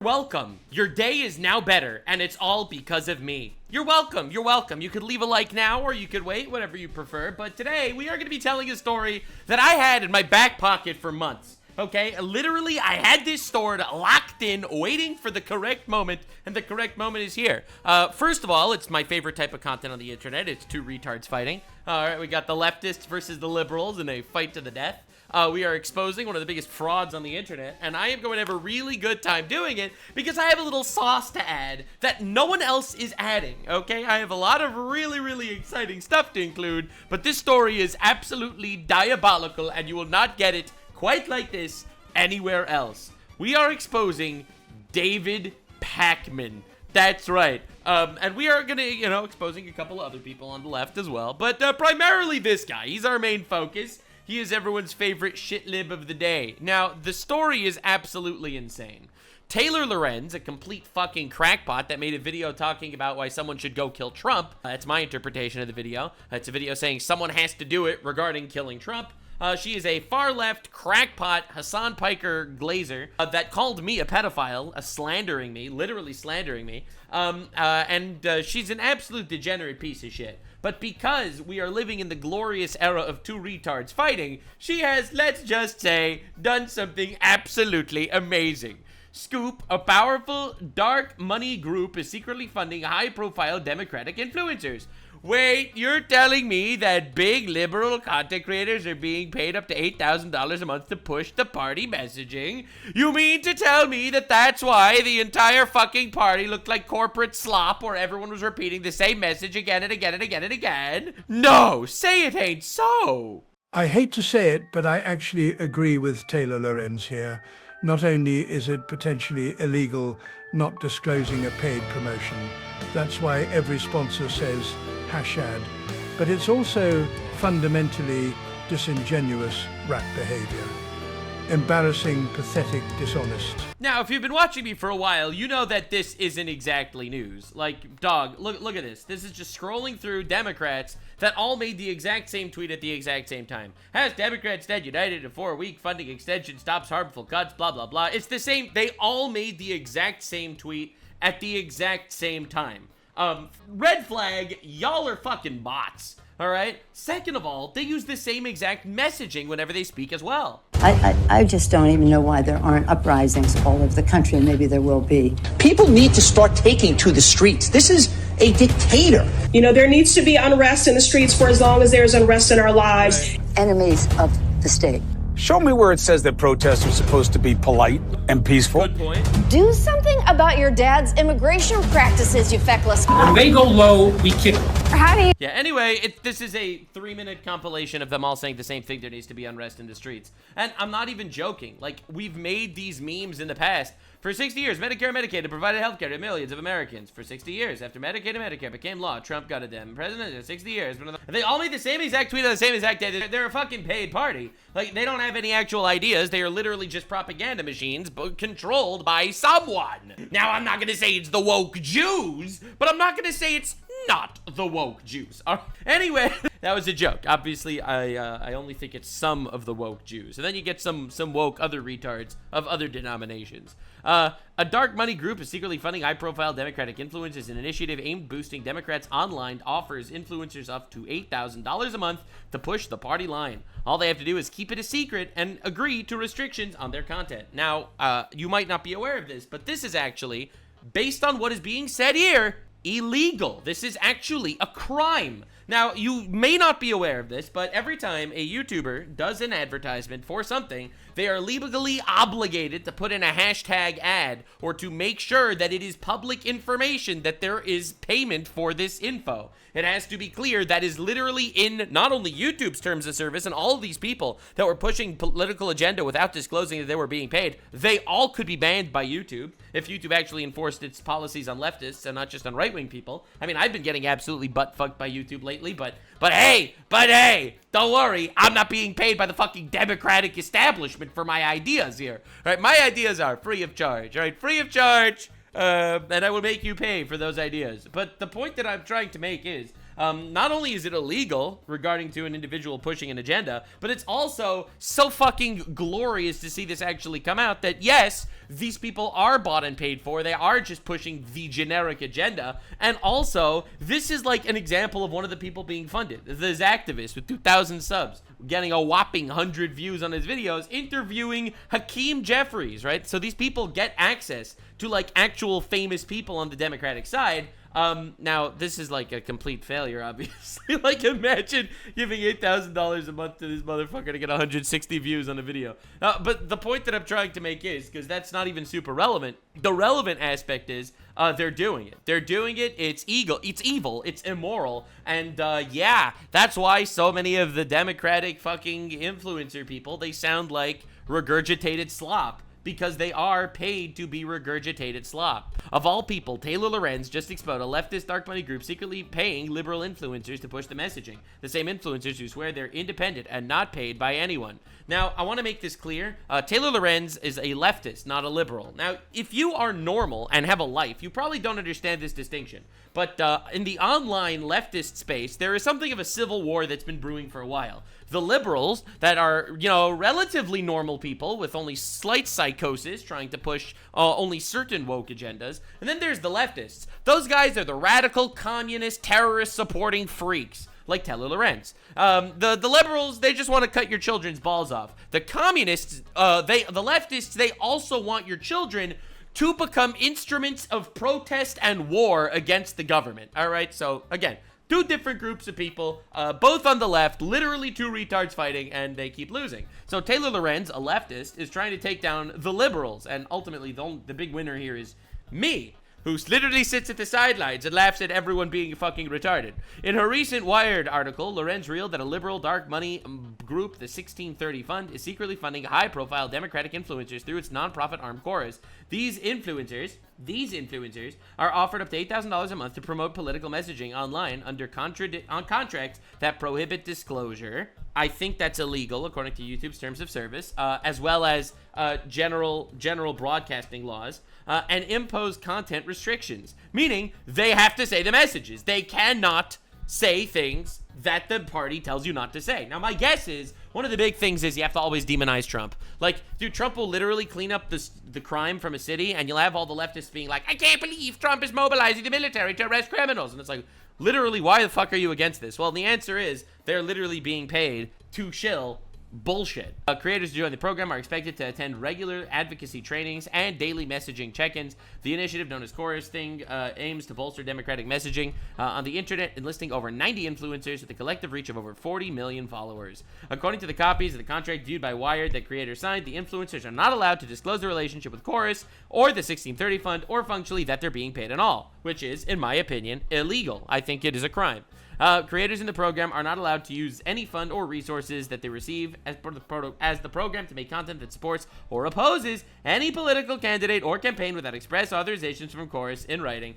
Welcome. Your day is now better, and it's all because of me. You're welcome. You're welcome. You could leave a like now, or you could wait, whatever you prefer. But today, we are going to be telling a story that I had in my back pocket for months. Okay? Literally, I had this stored, locked in, waiting for the correct moment, and the correct moment is here. First of all, it's my favorite type of content on the internet. It's two retards fighting. All right, we got the leftists versus the liberals in a fight to the death. We are exposing one of the biggest frauds on the internet, and I am going to have a really good time doing it because I have a little sauce to add that no one else is adding, okay? I have a lot of really exciting stuff to include, but this story is absolutely diabolical, and you will not get it quite like this anywhere else. We are exposing David Pakman. That's right. And we are gonna, exposing a couple of other people on the left as well, but primarily this guy. He's our main focus. He is everyone's favorite shitlib of the day. Now, the story is absolutely insane. Taylor Lorenz, a complete fucking crackpot that made a video talking about why someone should go kill Trump. That's my interpretation of the video. It's a video saying someone has to do it regarding killing Trump. She is a far-left crackpot Hassan Piker glazer that called me a pedophile, slandering me, literally slandering me. She's an absolute degenerate piece of shit. But because we are living in the glorious era of two retards fighting, she has, let's just say, done something absolutely amazing. Scoop, a powerful, dark money group is secretly funding high-profile Democratic influencers. Wait, you're telling me that big liberal content creators are being paid up to $8,000 a month to push the party messaging? You mean to tell me that that's why the entire fucking party looked like corporate slop where everyone was repeating the same message again and again and again and again? No, say it ain't so. I hate to say it, but I actually agree with Taylor Lorenz here. Not only is it potentially illegal not disclosing a paid promotion, that's why every sponsor says #, but it's also fundamentally disingenuous rat behavior. Embarrassing, pathetic, dishonest. Now, if you've been watching me for a while, you know that this isn't exactly news. Like, dog, look at this. This is just scrolling through Democrats that all made the exact same tweet at the exact same time. Has Democrats stand united in 4-week funding extension stops harmful cuts, blah, blah, blah. It's the same. They all made the exact same tweet at the exact same time. Red flag, y'all are fucking bots. All right. Second of all, they use the same exact messaging whenever they speak as well. I just don't even know why there aren't uprisings all over the country, and maybe there will be. People need to start taking to the streets. This is a dictator. You know, there needs to be unrest in the streets for as long as there's unrest in our lives. Enemies of the state. Show me where it says that protests are supposed to be polite and peaceful. Good point. Do something about your dad's immigration practices, you feckless. When they go low, we kick. How do you... Yeah, anyway, this is a 3-minute compilation of them all saying the same thing. There needs to be unrest in the streets. And I'm not even joking. Like, we've made these memes in the past. For 60 years, Medicare and Medicaid have provided health care to millions of Americans. For 60 years, after Medicaid and Medicare became law, Trump got a dem president in 60 years. They all made the same exact tweet on the same exact day. They're a fucking paid party. Like, they don't have any actual ideas. They are literally just propaganda machines, but controlled by someone. Now, I'm not going to say it's the woke Jews, but I'm not going to say it's not the woke Jews. Anyway, that was a joke. Obviously, I only think it's some of the woke Jews. And then you get some woke other retards of other denominations. A dark money group is secretly funding high-profile Democratic influencers. An initiative aimed boosting Democrats online offers influencers up to $8,000 a month to push the party line. All they have to do is keep it a secret and agree to restrictions on their content. Now, you might not be aware of this, but this is actually, based on what is being said here, illegal. This is actually a crime. Now, you may not be aware of this, but every time a YouTuber does an advertisement for something, they are legally obligated to put in a hashtag ad or to make sure that it is public information that there is payment for this info. It has to be clear that is literally in not only YouTube's terms of service, and all of these people that were pushing political agenda without disclosing that they were being paid, they all could be banned by YouTube if YouTube actually enforced its policies on leftists and not just on right-wing people. I mean, I've been getting absolutely butt-fucked by YouTube lately, but hey, don't worry, I'm not being paid by the fucking Democratic establishment for my ideas here. All right, my ideas are free of charge, all right, free of charge. And I will make you pay for those ideas. But the point that I'm trying to make is, Not only is it illegal regarding to an individual pushing an agenda, but it's also so fucking glorious to see this actually come out that yes, these people are bought and paid for. They are just pushing the generic agenda. And also, this is like an example of one of the people being funded. This activist with 2,000 subs, getting a whopping 100 views on his videos, interviewing Hakeem Jeffries, right? So these people get access to like actual famous people on the Democratic side. Now this is like a complete failure, obviously. Like, imagine giving $8,000 a month to this motherfucker to get 160 views on a video. But the point that I'm trying to make is, because that's not even super relevant, the relevant aspect is they're doing it. They're doing it. It's evil. It's immoral. And yeah, that's why so many of the Democratic fucking influencer people, they sound like regurgitated slop. Because they are paid to be regurgitated slop. Of all people, Taylor Lorenz just exposed a leftist dark money group secretly paying liberal influencers to push the messaging. The same influencers who swear they're independent and not paid by anyone. Now, I want to make this clear. Taylor Lorenz is a leftist, not a liberal. Now, if you are normal and have a life, you probably don't understand this distinction. But in the online leftist space, there is something of a civil war that's been brewing for a while. The liberals that are, you know, relatively normal people with only slight psychosis trying to push only certain woke agendas. And then there's the leftists. Those guys are the radical, communist, terrorist supporting freaks. Like Taylor Lorenz. The liberals, they just want to cut your children's balls off. The communists, the leftists, they also want your children to become instruments of protest and war against the government. All right, so again, two different groups of people, both on the left, literally two retards fighting, and they keep losing. So Taylor Lorenz, a leftist, is trying to take down the liberals, and ultimately the big winner here is me, who literally sits at the sidelines and laughs at everyone being fucking retarded. In her recent Wired article, Lorenz revealed that a liberal dark money group, the 1630 Fund, is secretly funding high-profile Democratic influencers through its nonprofit arm Chorus. These influencers are offered up to $8,000 a month to promote political messaging online under contracts that prohibit disclosure. I think that's illegal according to YouTube's terms of service, as well as general broadcasting laws, and impose content restrictions, meaning they have to say the messages. They cannot say things that the party tells you not to say. Now, my guess is one of the big things is you have to always demonize Trump. Like, dude, Trump will literally clean up the crime from a city, and you'll have all the leftists being like, I can't believe Trump is mobilizing the military to arrest criminals. And it's like, literally, why the fuck are you against this? Well, the answer is they're literally being paid to shill bullshit. Creators who join the program are expected to attend regular advocacy trainings and daily messaging check-ins. The initiative, known as Chorus Thing, aims to bolster democratic messaging on the internet, enlisting over 90 influencers with a collective reach of over 40 million followers. According to the copies of the contract viewed by Wired that creators signed, the influencers are not allowed to disclose their relationship with Chorus or the 1630 Fund, or functionally that they're being paid at all, which is, in my opinion, illegal. I think it is a crime. Creators in the program are not allowed to use any fund or resources that they receive as the program to make content that supports or opposes any political candidate or campaign without express authorizations from Chorus in writing,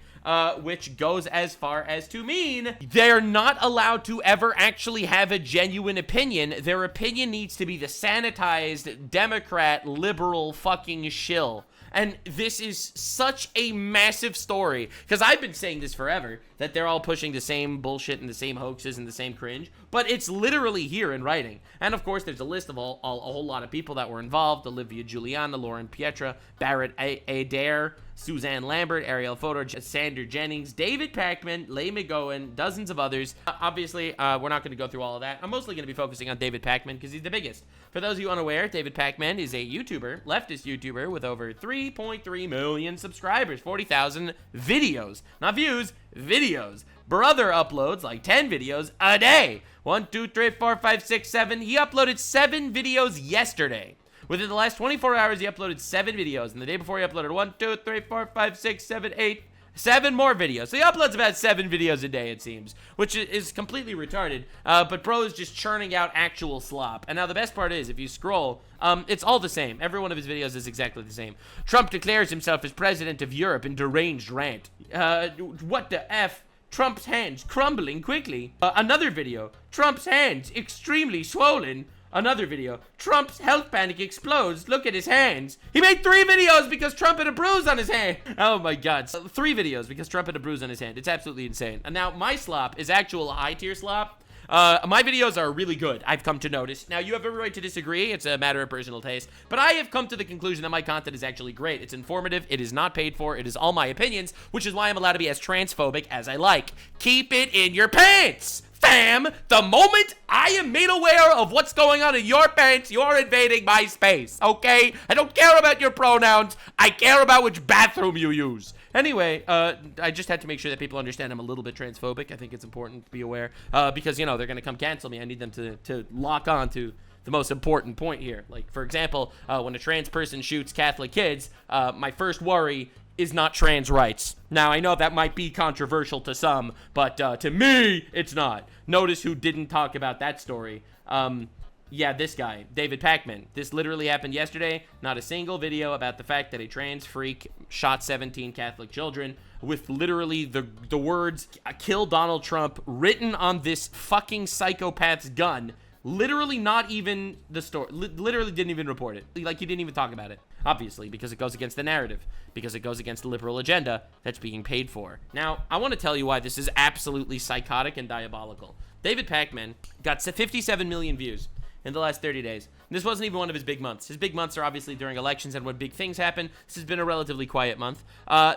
which goes as far as to mean they're not allowed to ever actually have a genuine opinion. Their opinion needs to be the sanitized Democrat liberal fucking shill. And this is such a massive story, because I've been saying this forever, that they're all pushing the same bullshit and the same hoaxes and the same cringe, but it's literally here in writing. And of course, there's a list of a whole lot of people that were involved: Olivia Giuliana, Lauren Pietra, Barrett Adair, Suzanne Lambert, Ariel Fodor, Sander Jennings, David Pakman, Leigh McGowan, dozens of others. Obviously, we're not going to go through all of that. I'm mostly going to be focusing on David Pakman because he's the biggest. For those of you unaware, David Pakman is a YouTuber, leftist YouTuber, with over 3.3 million subscribers, 40,000 videos. Not views, videos. Brother uploads like 10 videos a day. 1, 2, 3, 4, 5, 6, 7. He uploaded 7 videos yesterday. Within the last 24 hours, he uploaded 7 videos. And the day before, he uploaded 1, 2, 3, 4, 5, 6, 7, 8, 7 more videos. So he uploads about 7 videos a day, it seems, which is completely retarded. But bro is just churning out actual slop. And now the best part is, if you scroll, it's all the same. Every one of his videos is exactly the same. Trump declares himself as president of Europe in deranged rant. What the F? Trump's hands crumbling quickly. Another video. Trump's hands extremely swollen. Another video. Trump's health panic explodes. Look at his hands. He made 3 videos because Trump had a bruise on his hand. Oh my God. 3 videos because Trump had a bruise on his hand. It's absolutely insane. And now my slop is actual high tier slop. My videos are really good, I've come to notice. Now, you have every right to disagree. It's a matter of personal taste. But I have come to the conclusion that my content is actually great. It's informative. It is not paid for. It is all my opinions, which is why I'm allowed to be as transphobic as I like. Keep it in your pants, fam. The moment I am made aware of what's going on in your pants, you're invading my space, okay? I don't care about your pronouns. I care about which bathroom you use. Anyway, I just had to make sure that people understand I'm a little bit transphobic. I think it's important to be aware because, you know, they're going to come cancel me. I need them to lock on to the most important point here. Like, for example, when a trans person shoots Catholic kids, my first worry is not trans rights. Now, I know that might be controversial to some, but to me, it's not. Notice who didn't talk about that story. Yeah, this guy, David Pakman. This literally happened yesterday. Not a single video about the fact that a trans freak shot 17 Catholic children with literally the words, "Kill Donald Trump," written on this fucking psychopath's gun. Literally not even the story. Literally didn't even report it. Like, he didn't even talk about it. Obviously, because it goes against the narrative. Because it goes against the liberal agenda that's being paid for. Now, I want to tell you why this is absolutely psychotic and diabolical. David Pakman got 57 million views in the last 30 days. And this wasn't even one of his big months. His big months are obviously during elections and when big things happen. This has been a relatively quiet month.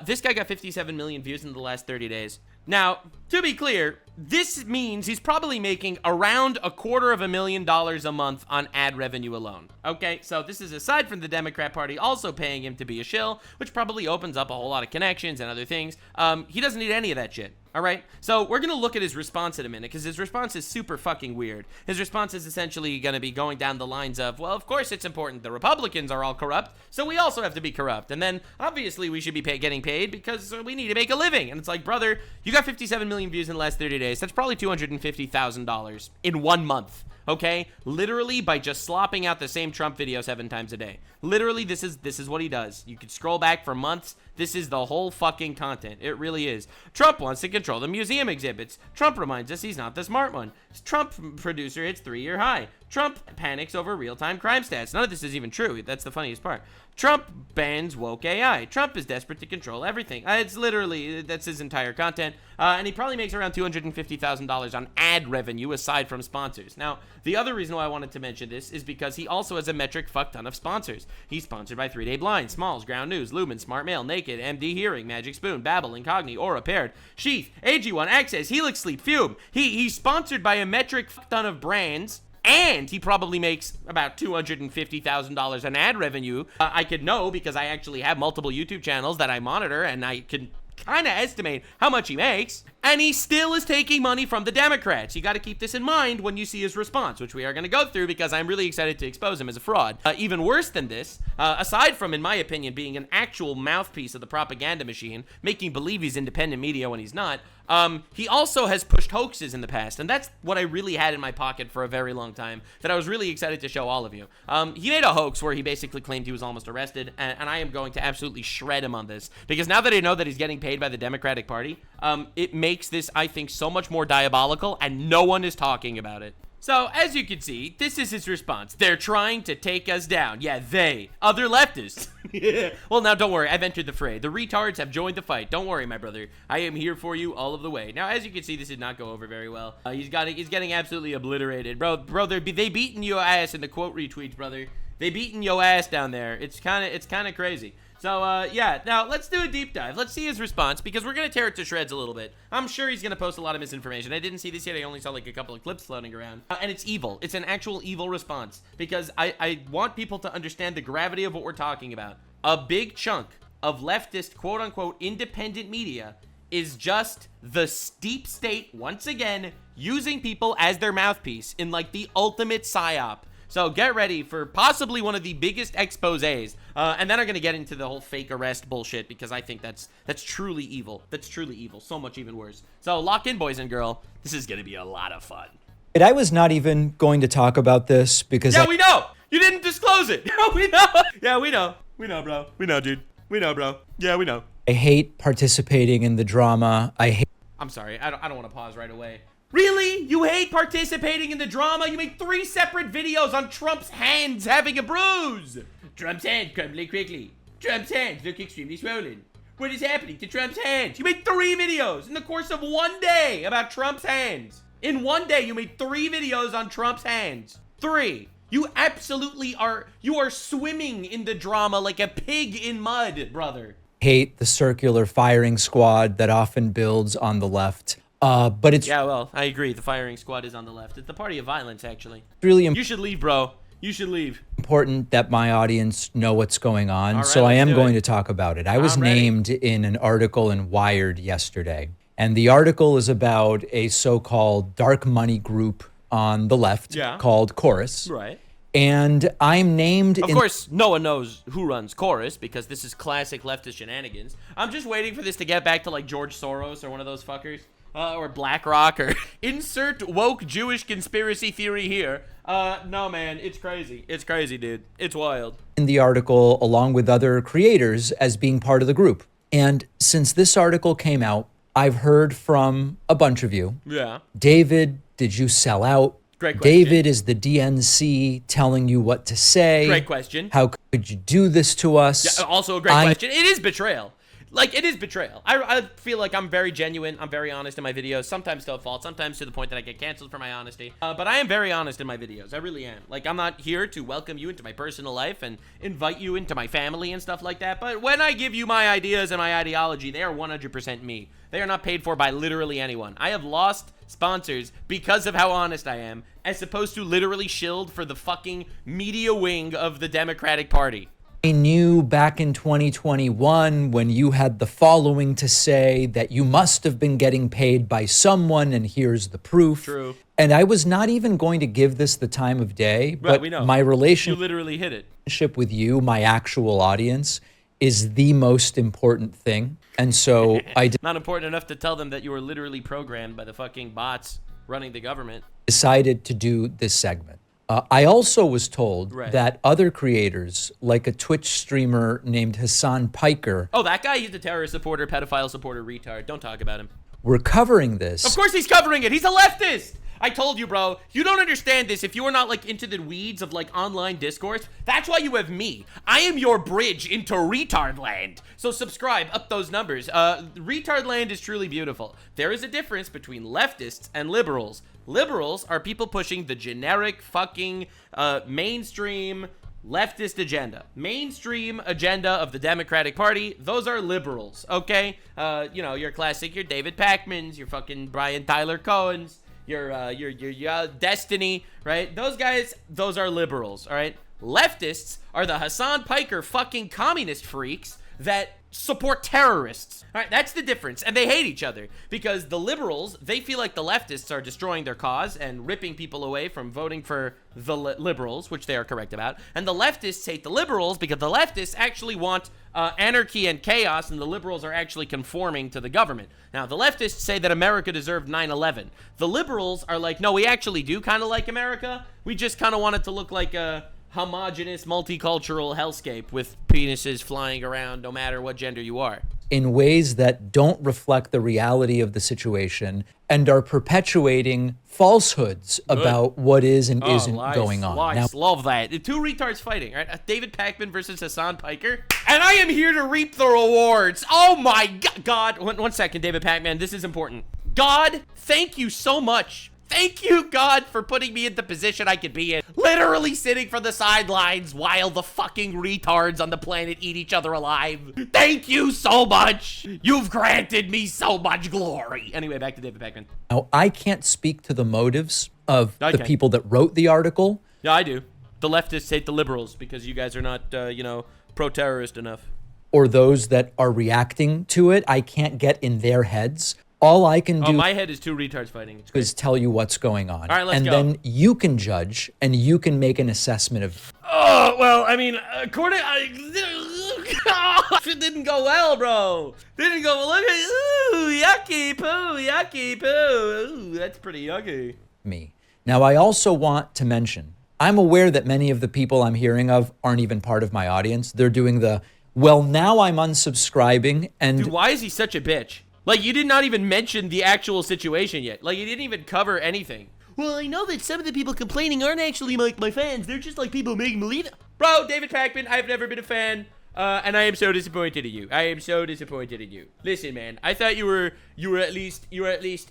This guy got 57 million views in the last 30 days. Now, to be clear, this means he's probably making around $250,000 a month on ad revenue alone. Okay, so this is aside from the Democrat Party also paying him to be a shill, which probably opens up a whole lot of connections and other things. He doesn't need any of that shit. All right, so we're gonna look at his response in a minute because his response is super fucking weird. His response is essentially gonna be going down the lines of, well, of course it's important. The Republicans are all corrupt, so we also have to be corrupt. And then obviously we should be getting paid because we need to make a living. And it's like, brother, you got 57 million views in the last 30 days. That's probably $250,000 in 1 month. Okay, literally by just slopping out the same Trump video 7 times a day. Literally, this is what he does. You could scroll back for months. This is the whole fucking content. It really is. Trump wants to control the museum exhibits. Trump reminds us he's not the smart one. Trump producer hits 3-year high. Trump panics over real-time crime stats. None of this is even true. That's the funniest part. Trump bans woke AI. Trump is desperate to control everything. It's literally, that's his entire content. And he probably makes around $250,000 on ad revenue aside from sponsors. Now, the other reason why I wanted to mention this is because he also has a metric fuck ton of sponsors. He's sponsored by 3 Day Blind, Smalls, Ground News, Lumen, Smart Mail, Naked, MD Hearing, Magic Spoon, Babbel, Incogni, Aura, Paired, Sheath, AG1, Access, Helix Sleep, Fume. He's sponsored by a metric fuck ton of brands. And he probably makes about $250,000 in ad revenue. I could know because I actually have multiple YouTube channels that I monitor and I can kind of estimate how much he makes. And he still is taking money from the Democrats. You got to keep this in mind when you see his response, which we are going to go through because I'm really excited to expose him as a fraud. Even worse than this, aside from, in my opinion, being an actual mouthpiece of the propaganda machine, making believe he's independent media when he's not, he also has pushed hoaxes in the past, and that's what I really had in my pocket for a very long time, that I was really excited to show all of you. He made a hoax where he basically claimed he was almost arrested, and I am going to absolutely shred him on this, because now that I know that he's getting paid by the Democratic Party, it makes this, I think, so much more diabolical, and no one is talking about it. So, as you can see, this is his response. They're trying to take us down. Yeah, they. Other leftists. Well, now, don't worry. I've entered the fray. The retards have joined the fight. Don't worry, my brother. I am here for you all of the way. Now, as you can see, this did not go over very well. He's getting absolutely obliterated. Bro, they beating your ass in the quote retweets, brother. They beating your ass down there. It's kind of crazy. So, yeah, now let's do a deep dive. Let's see his response, because we're going to tear it to shreds a little bit. I'm sure he's going to post a lot of misinformation. I didn't see this yet. I only saw like a couple of clips floating around. And it's evil. It's an actual evil response, because I want people to understand the gravity of what we're talking about. A big chunk of leftist, quote-unquote, independent media is just the deep state, once again, using people as their mouthpiece in, like, the ultimate psyop. So get ready for possibly one of the biggest exposés, and then I'm gonna get into the whole fake arrest bullshit, because I think that's truly evil. That's truly evil. So much even worse. So lock in, boys and girl. This is gonna be a lot of fun. I was not even going to talk about this because we know you didn't disclose it. We know. Yeah, we know. We know, bro. We know, dude. We know, bro. Yeah, we know. I hate participating in the drama. I'm sorry. I don't want to pause right away. Really? You hate participating in the drama? You made 3 separate videos on Trump's hands having a bruise. Trump's hand crumbling quickly. Trump's hands look extremely swollen. What is happening to Trump's hands? You made 3 videos in the course of 1 day about Trump's hands. In 1 day, you made 3 videos on Trump's hands. 3. You absolutely are, you are swimming in the drama like a pig in mud, brother. Hate the circular firing squad that often builds on the left. But it's Yeah, well, I agree. The firing squad is on the left. It's the party of violence, actually. really You should leave, bro. You should leave. important that my audience know what's going on. All right, So I let's am do going it. to talk about it. I was I'm ready. named in an article in Wired yesterday. And the article is about a so-called dark money group on the left Yeah. called Chorus. Right. And I'm named Of in course, no one knows who runs Chorus because this is classic leftist shenanigans. I'm just waiting for this to get back to like George Soros or one of those fuckers. Or BlackRock or insert woke Jewish conspiracy theory here. No, man, it's crazy. It's crazy, dude. It's wild. in the article along with other creators as being part of the group. And since this article came out, I've heard from a bunch of you. Yeah. David, did you sell out? Great question. David is the DNC telling you what to say. Great question. How could you do this to us? Yeah, also a great question. It is betrayal. Like, it is betrayal. I feel like I'm very genuine. I'm very honest in my videos. Sometimes to a fault. Sometimes to the point that I get canceled for my honesty. But I am very honest in my videos. I really am. Like, I'm not here to welcome you into my personal life and invite you into my family and stuff like that. But when I give you my ideas and my ideology, they are 100% me. They are not paid for by literally anyone. I have lost sponsors because of how honest I am, as opposed to literally shilled for the fucking media wing of the Democratic Party. I knew back in 2021 when you had the following to say that you must have been getting paid by someone, and here's the proof. True. And I was not even going to give this the time of day, but we know. my You relationship literally hit it. with you, my actual audience, is the most important thing. And so I Not important enough to tell them that you were literally programmed by the fucking bots running the government. decided to do this segment. I also was told Right. that other creators, like a Twitch streamer named Hassan Piker, Oh, that guy, he's a terrorist supporter, pedophile supporter, retard. Don't talk about him. were covering this. Of course he's covering it. He's a leftist. I told you, bro. You don't understand this. If you are not, like, into the weeds of, like, online discourse, that's why you have me. I am your bridge into retard land. So subscribe, up those numbers. Retard land is truly beautiful. There is a difference between leftists and liberals. Liberals are people pushing the generic fucking mainstream leftist agenda. Mainstream agenda of the Democratic Party. Those are liberals, okay? You know, your classic, your David Pakmans, your fucking Brian Tyler Cohens, your Destiny, right? Those guys, those are liberals, all right? Leftists are the Hassan Piker fucking communist freaks that support terrorists. All right, that's the difference. And they hate each other because the liberals, they feel like the leftists are destroying their cause and ripping people away from voting for the liberals, which they are correct about. And the leftists hate the liberals because the leftists actually want anarchy and chaos, and the liberals are actually conforming to the government. Now, the leftists say that America deserved 9/11. The liberals are like, no, we actually do kind of like America. We just kind of want it to look like a homogenous, multicultural hellscape with penises flying around no matter what gender you are. In ways that don't reflect the reality of the situation and are perpetuating falsehoods about what is and isn't going on. Lies. Love that. The two retards fighting, right? David Pakman versus Hassan Piker. And I am here to reap the rewards. Oh my God. One second, David Pakman. This is important. God, thank you so much. Thank you, God, for putting me in the position I could be in. Literally sitting from the sidelines while the fucking retards on the planet eat each other alive. Thank you so much. You've granted me so much glory. Anyway, back to David Pakman. Now, I can't speak to the motives of the Okay. people that wrote the article. Yeah, I do. The leftists hate the liberals because you guys are not, you know, pro-terrorist enough. Or those that are reacting to it. I can't get in their heads. All I can Oh, do my head is two retards fighting. It's great. is tell you what's going on. All right, let's and go. then you can judge and you can make an assessment of Oh, well, I mean, according... it didn't go well, bro. Didn't go... Look at... Ooh, yucky poo, yucky poo. Ooh, that's pretty yucky. me. Now, I also want to mention, I'm aware that many of the people I'm hearing of aren't even part of my audience. They're doing the, well, now I'm unsubscribing and Dude, why is he such a bitch? Like, you did not even mention the actual situation yet. Like, you didn't even cover anything. Well, I know that some of the people complaining aren't actually my fans. They're just like people making believe it. Bro, David Pakman, I've never been a fan. And I am so disappointed in you. I am so disappointed in you. Listen, man, I thought you were at least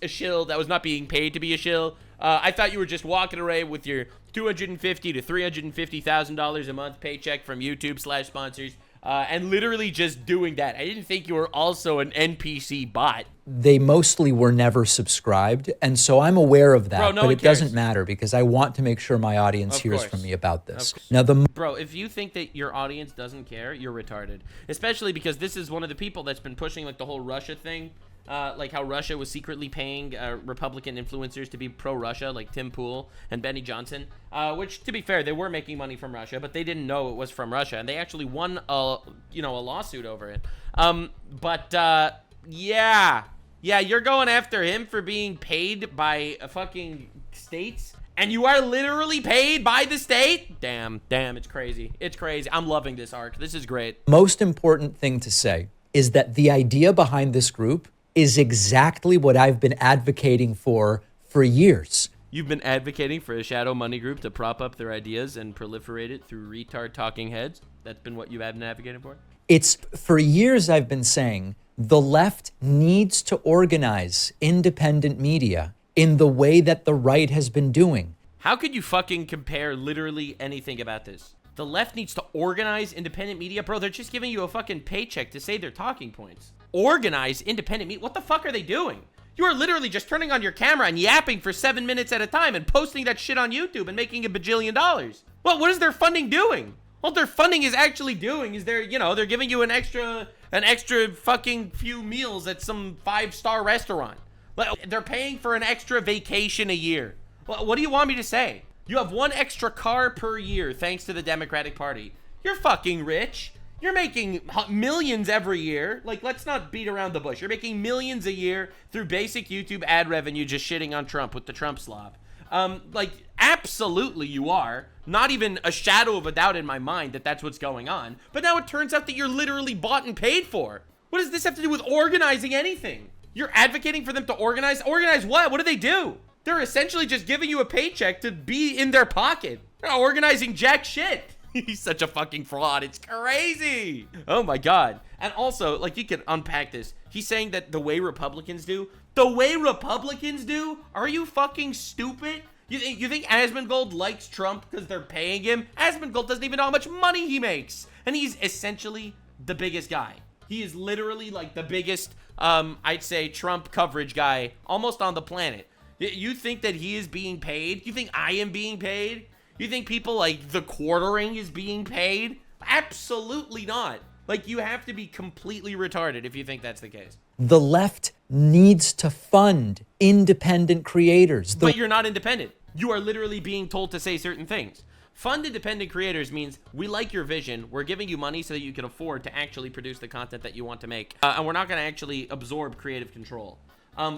a shill that was not being paid to be a shill. I thought you were just walking away with your $250,000 to $350,000 a month paycheck from YouTube/sponsors, and literally just doing that. I didn't think you were also an NPC bot. They mostly were never subscribed, and so I'm aware of that, Bro, but it doesn't matter because I want to make sure my audience hears from me about this. Now, Bro, if you think that your audience doesn't care, you're retarded. Especially because this is one of the people that's been pushing like the whole Russia thing. Like how Russia was secretly paying Republican influencers to be pro-Russia, like Tim Pool and Benny Johnson, which, to be fair, they were making money from Russia, but they didn't know it was from Russia, and they actually won a lawsuit over it. Yeah, you're going after him for being paid by fucking states, and you are literally paid by the state? Damn, it's crazy. It's crazy. I'm loving this arc. This is great. Most important thing to say is that the idea behind this group is exactly what I've been advocating for years. You've been advocating for a shadow money group to prop up their ideas and proliferate it through retard talking heads? That's been what you've been advocating for? It's for years I've been saying the left needs to organize independent media in the way that the right has been doing. How could you fucking compare literally anything about this? The left needs to organize independent media? Bro, they're just giving you a fucking paycheck to say their talking points. Organize independent media? What the fuck are they doing? You are literally just turning on your camera and yapping for 7 minutes at a time and posting that shit on YouTube and making $1 bajillion. Well, what is their funding doing? What their funding is actually doing is they're giving you an extra fucking few meals at some 5-star restaurant. They're paying for an extra vacation a year. Well, what do you want me to say? You have one extra car per year thanks to the Democratic Party. You're fucking rich. You're making millions every year. Like, let's not beat around the bush. You're making millions a year through basic YouTube ad revenue just shitting on Trump with the Trump slob. Absolutely you are. Not even a shadow of a doubt in my mind that that's what's going on. But now it turns out that you're literally bought and paid for. What does this have to do with organizing anything? You're advocating for them to organize? Organize what? What do they do? They're essentially just giving you a paycheck to be in their pocket. They're not organizing jack shit. He's such a fucking fraud. It's crazy. Oh my God. And also, like, you can unpack this. He's saying that the way Republicans do? Are you fucking stupid? You think Asmongold likes Trump because they're paying him? Asmongold doesn't even know how much money he makes. And he's essentially the biggest guy. He is literally like the biggest, I'd say, Trump coverage guy almost on the planet. You think that he is being paid? You think I am being paid? You think people like the Quartering is being paid? Absolutely not. Like, you have to be completely retarded if you think that's the case. The left needs to fund independent creators. But you're not independent. You are literally being told to say certain things. Fund independent creators means we like your vision. We're giving you money so that you can afford to actually produce the content that you want to make. And we're not going to actually absorb creative control.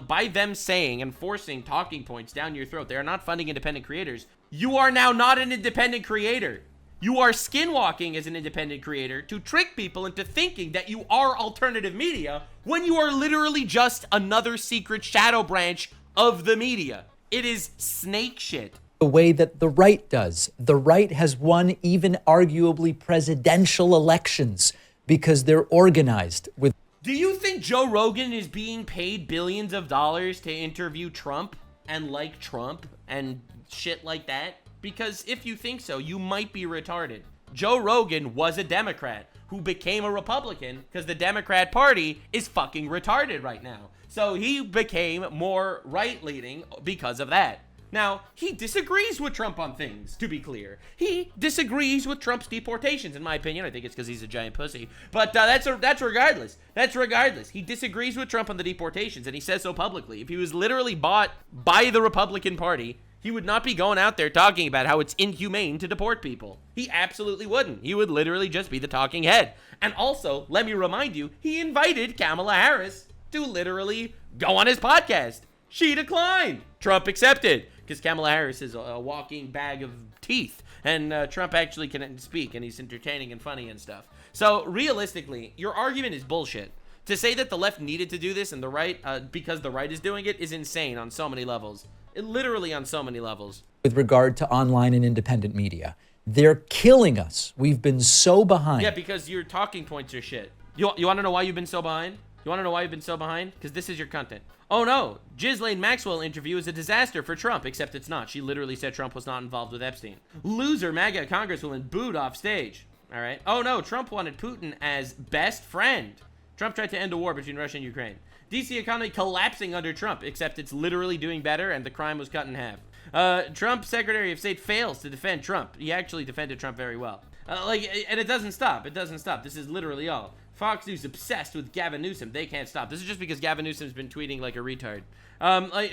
By them saying and forcing talking points down your throat, they are not funding independent creators. You are now not an independent creator. You are skinwalking as an independent creator to trick people into thinking that you are alternative media when you are literally just another secret shadow branch of the media. It is snake shit. The way that the right does. The right has won even arguably presidential elections because they're organized with. Do you think Joe Rogan is being paid billions of dollars to interview Trump and like Trump and shit like that? Because if you think so, you might be retarded. Joe Rogan was a Democrat who became a Republican because the Democrat Party is fucking retarded right now. So he became more right-leaning because of that. Now, he disagrees with Trump on things, to be clear. He disagrees with Trump's deportations, in my opinion. I think it's because he's a giant pussy. But that's regardless. That's regardless. He disagrees with Trump on the deportations, and he says so publicly. If he was literally bought by the Republican Party, he would not be going out there talking about how it's inhumane to deport people. He absolutely wouldn't. He would literally just be the talking head. And also, let me remind you, he invited Kamala Harris to literally go on his podcast. She declined. Trump accepted. Because Kamala Harris is a walking bag of teeth. And Trump actually can speak, and he's entertaining and funny and stuff. So, realistically, your argument is bullshit. To say that the left needed to do this and the right, because the right is doing it, is insane on so many levels. Literally on so many levels. With regard to online and independent media, they're killing us. We've been so behind. Yeah, because your talking points are shit. You want to know why you've been so behind? You want to know why you've been so behind? Because this is your content. Oh no, Ghislaine Maxwell interview is a disaster for Trump, except it's not. She literally said Trump was not involved with Epstein. Loser MAGA congresswoman booed off stage. All right. Oh no, Trump wanted Putin as best friend. Trump tried to end a war between Russia and Ukraine. DC economy collapsing under Trump, except it's literally doing better and the crime was cut in half. Trump Secretary of State fails to defend Trump. He actually defended Trump very well. And it doesn't stop. It doesn't stop. This is literally all. Fox News obsessed with Gavin Newsom. They can't stop. This is just because Gavin Newsom's been tweeting like a retard.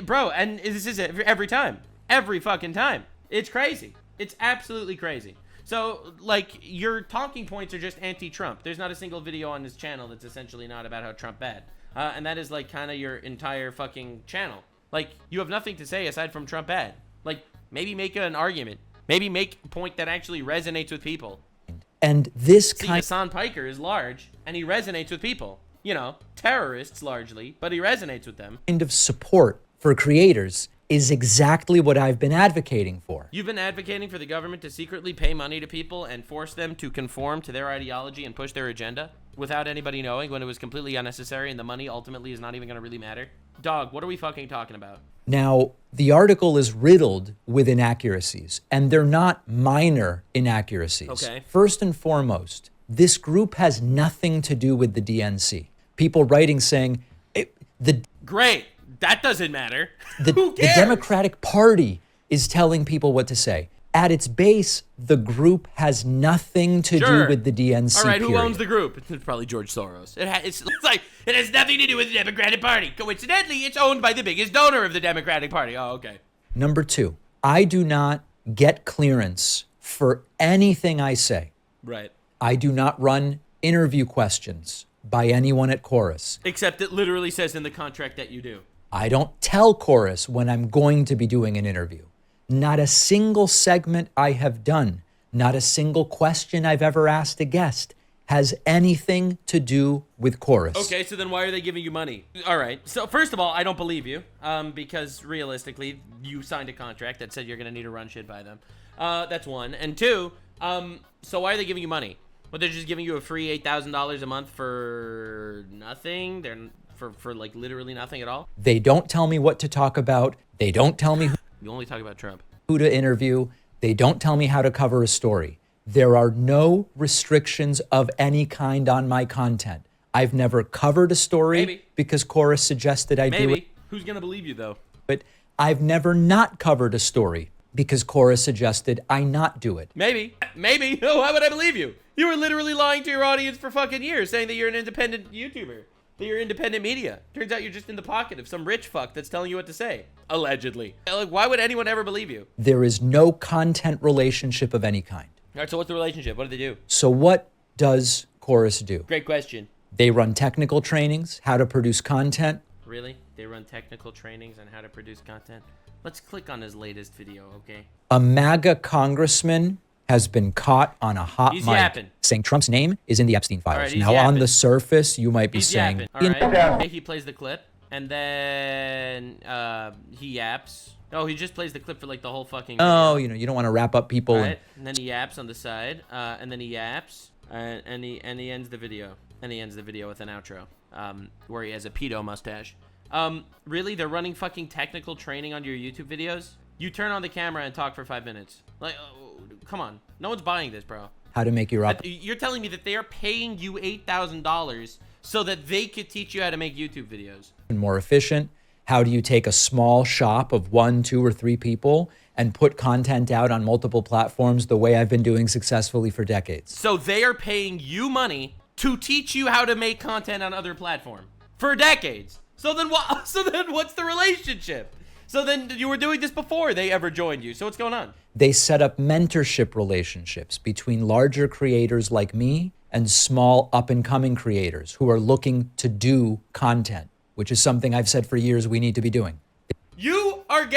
Bro, and this is every time. Every fucking time. It's crazy. It's absolutely crazy. So, like, your talking points are just anti-Trump. There's not a single video on this channel that's essentially not about how Trump bad. And that is, like, kind of your entire fucking channel. Like, you have nothing to say aside from Trump bad. Like, maybe make an argument. Maybe make a point that actually resonates with people. And this See, Hassan Piker is large, and he resonates with people. You know, terrorists largely, but he resonates with them. Kind of support for creators is exactly what I've been advocating for. You've been advocating for the government to secretly pay money to people and force them to conform to their ideology and push their agenda without anybody knowing, when it was completely unnecessary and the money ultimately is not even going to really matter? Dog, what are we fucking talking about? Now, the article is riddled with inaccuracies, and they're not minor inaccuracies. Okay. First and foremost, this group has nothing to do with the DNC. People writing saying, Great. That doesn't matter. The Who cares? Democratic Party is telling people what to say. At its base, the group has nothing to do with the DNC. All right, who period. owns the group? It's probably George Soros. It's like, it has nothing to do with the Democratic Party. Coincidentally, it's owned by the biggest donor of the Democratic Party. Oh, okay. Number two, I do not get clearance for anything I say. Right. I do not run interview questions by anyone at Chorus. Except it literally says in the contract that you do. I don't tell Chorus when I'm going to be doing an interview. Not a single segment I have done, not a single question I've ever asked a guest has anything to do with Chorus. Okay, so then why are they giving you money? All right. So first of all, I don't believe you, because realistically, you signed a contract that said you're going to need to run shit by them. That's one. And two, so why are they giving you money? Well, they're just giving you a free $8,000 a month for nothing? They're for like literally nothing at all? They don't tell me what to talk about. They don't tell me You only talk about Trump. who to interview. They don't tell me how to cover a story. There are no restrictions of any kind on my content. I've never covered a story because Chorus suggested I do it. Who's going to believe you, though? But I've never not covered a story because Chorus suggested I not do it. Maybe. Oh, why would I believe you? You were literally lying to your audience for fucking years, saying that you're an independent YouTuber, that you're independent media. Turns out you're just in the pocket of some rich fuck that's telling you what to say. Allegedly. Like, why would anyone ever believe you? There is no content relationship of any kind. All right, so what's the relationship? What do they do? So what does Chorus do? Great question. They run technical trainings, how to produce content. Really? They run technical trainings on how to produce content? Let's click on his latest video, okay? A MAGA congressman has been caught on a hot He's mic yapping. saying Trump's name is in the Epstein files. All right, he's now, on yapping. the surface, you might be He's saying, yapping. All right. Okay, he plays the clip, and then he yaps. Oh, he just plays the clip for like the whole fucking video. oh, you don't want to wrap up people. Right? And then he yaps on the side, and then he yaps, and he ends the video. And he ends the video with an outro, where he has a pedo mustache. Really? They're running fucking technical training on your YouTube videos? You turn on the camera and talk for 5 minutes. Like, oh, come on. No one's buying this, bro. How to make your up. You're telling me that they are paying you $8,000 so that they could teach you how to make YouTube videos. More efficient. How do you take a small shop of 1, 2, or 3 people and put content out on multiple platforms the way I've been doing successfully for decades? So they are paying you money to teach you how to make content on other platforms for decades. So then what? So then what's the relationship? So then you were doing this before they ever joined you. So what's going on? They set up mentorship relationships between larger creators like me and small up-and-coming creators who are looking to do content, which is something I've said for years we need to be doing. You are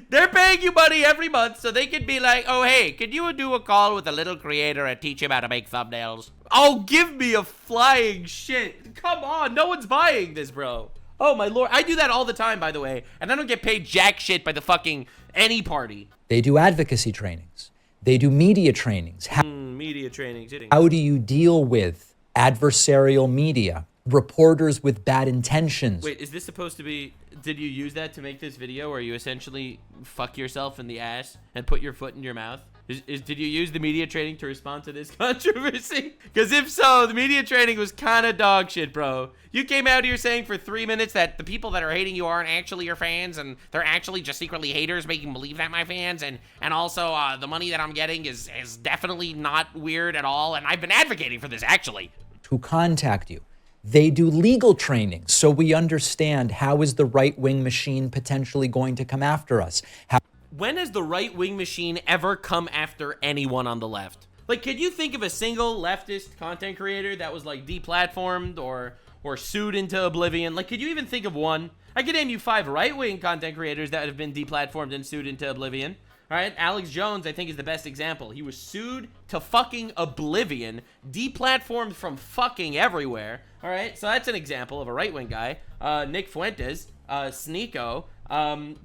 they're paying you money every month so they can be like, oh, hey, could you do a call with a little creator and teach him how to make thumbnails? Oh, give me a flying shit. Come on, no one's buying this, bro. Oh, my lord. I do that all the time, by the way, and I don't get paid jack shit by the fucking any party. They do advocacy trainings. They do media trainings. Media trainings. How do you deal with adversarial media, reporters with bad intentions? Wait, is this supposed to be... Did you use that to make this video where you essentially fuck yourself in the ass and put your foot in your mouth? Did you use the media training to respond to this controversy? Because if so, the media training was kind of dog shit, bro. You came out here saying for 3 minutes that the people that are hating you aren't actually your fans and they're actually just secretly haters making believe that my fans, and also the money that I'm getting is definitely not weird at all, and I've been advocating for this actually. To contact you. They do legal training so we understand how is the right-wing machine potentially going to come after us. When has the right-wing machine ever come after anyone on the left? Like, could you think of a single leftist content creator that was, like, deplatformed or sued into oblivion? Like, could you even think of one? I could name you 5 right-wing content creators that have been deplatformed and sued into oblivion. All right, Alex Jones, I think, is the best example. He was sued to fucking oblivion, deplatformed from fucking everywhere. All right, so that's an example of a right-wing guy. Nick Fuentes, Sneeko.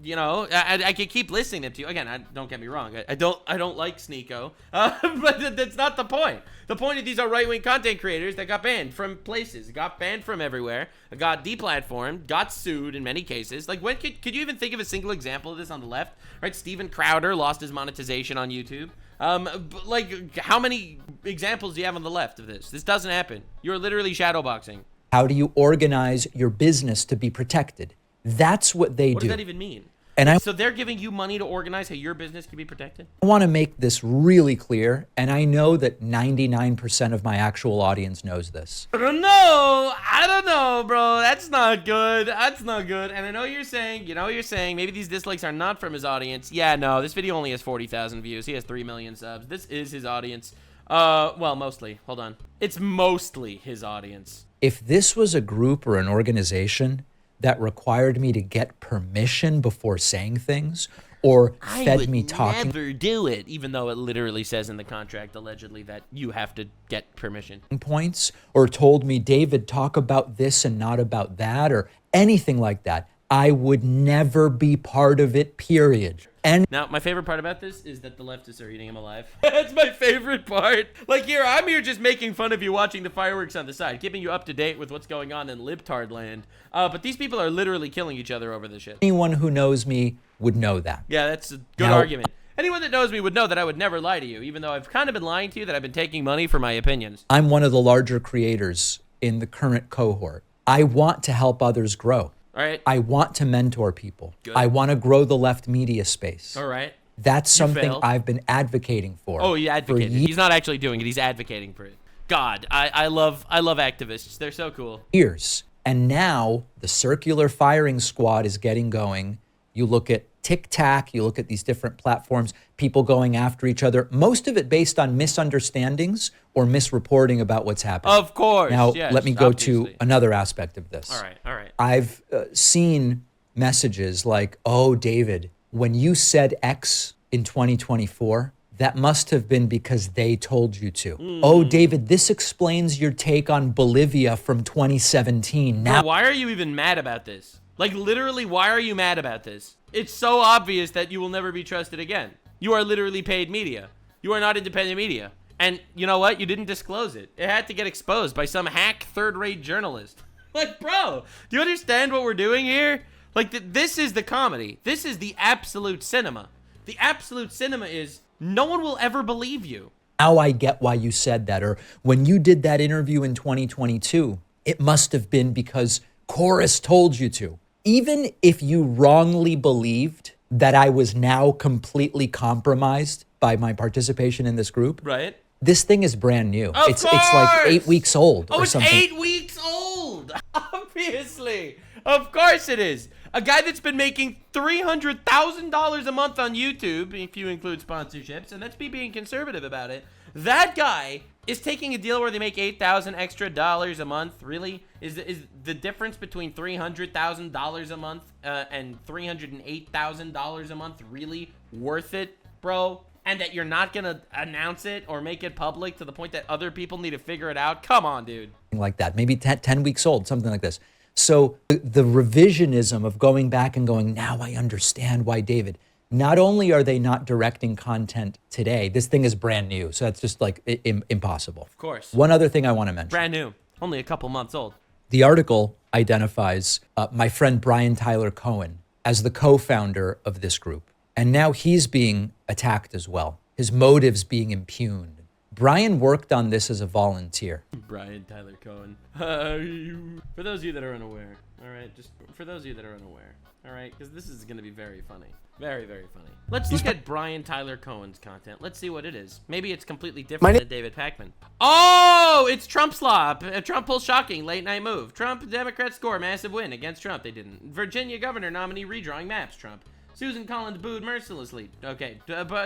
You know, I could keep listing them to you. Again, don't get me wrong. I don't like Sneeko, but that's not the point. The point is these are right-wing content creators that got banned from places, got banned from everywhere, got deplatformed, got sued in many cases. Like, when could you even think of a single example of this on the left? Right, Steven Crowder lost his monetization on YouTube. Like, how many examples do you have on the left of this? This doesn't happen. You're literally shadowboxing. How do you organize your business to be protected? That's what they do. What does that even mean? And so they're giving you money to organize how your business can be protected? I want to make this really clear, and I know that 99% of my actual audience knows this. I don't know, bro. That's not good. That's not good. And I know you're saying, maybe these dislikes are not from his audience. Yeah, no, this video only has 40,000 views. He has 3 million subs. This is his audience. Well, mostly. Hold on. It's mostly his audience. If this was a group or an organization that required me to get permission before saying things, or fed me talking. I would never do it, even though it literally says in the contract, allegedly, that you have to get permission. Points, or told me, David, talk about this and not about that, or anything like that, I would never be part of it, period. And now, my favorite part about this is that the leftists are eating him alive. That's my favorite part. Like, I'm here just making fun of you watching the fireworks on the side, keeping you up to date with what's going on in libtard land. But these people are literally killing each other over this shit. Anyone who knows me would know that. Yeah, that's a good argument. Anyone that knows me would know that I would never lie to you, even though I've kind of been lying to you that I've been taking money for my opinions. I'm one of the larger creators in the current cohort. I want to help others grow. All right. I want to mentor people. Good. I want to grow the left media space. All right. That's something I've been advocating for. Oh, he advocated. He's not actually doing it. He's advocating for it. God, I love activists. They're so cool. Years. And now the circular firing squad is getting going. You look at TikTok, you look at these different platforms, people going after each other, most of it based on misunderstandings or misreporting about what's happening. Of course. Now, yes, let me go obviously. to another aspect of this. All right. I've seen messages like, oh, David, when you said X in 2024, that must have been because they told you to. Oh, David, this explains your take on Bolivia from 2017. Now, bro, why are you even mad about this? Like, literally, why are you mad about this? It's so obvious that you will never be trusted again. You are literally paid media. You are not independent media. And you know what? You didn't disclose it. It had to get exposed by some hack third-rate journalist. Like, bro, do you understand what we're doing here? Like, this is the comedy. This is the absolute cinema. The absolute cinema is no one will ever believe you. Now I get why you said that. Or when you did that interview in 2022, it must have been because Chorus told you to. Even if you wrongly believed that I was now completely compromised by my participation in this group, right? This thing is brand new. Of it's like 8 weeks old. Oh, or it's something. 8 weeks old. Obviously. Of course it is. A guy that's been making $300,000 a month on YouTube, if you include sponsorships, and let's be being conservative about it. That guy Is taking a deal where they make $8,000 extra a month really? Is the difference between $300,000 a month and $308,000 a month really worth it, bro? And that you're not gonna announce it or make it public to the point that other people need to figure it out? Come on, dude. Like that, maybe 10 weeks old, something like this. So the revisionism of going back and going, now I understand why David. Not only are they not directing content today, this thing is brand new. So that's just like impossible. Of course. One other thing I want to mention. Brand new. Only a couple months old. The article identifies my friend Brian Tyler Cohen as the co-founder of this group. And now he's being attacked as well. His motives being impugned. Brian worked on this as a volunteer. Brian Tyler Cohen. For those of you that are unaware, all right? Just for those of you that are unaware, all right? Because this is going to be very funny. Very, very funny. Let's look at Brian Tyler Cohen's content. Let's see what it is. Maybe it's completely different than David Pakman. Oh, it's Trump slop. Trump pulls shocking late night move. Trump, Democrats score massive win against Trump. They didn't. Virginia governor nominee redrawing maps. Trump. Susan Collins booed mercilessly. Okay.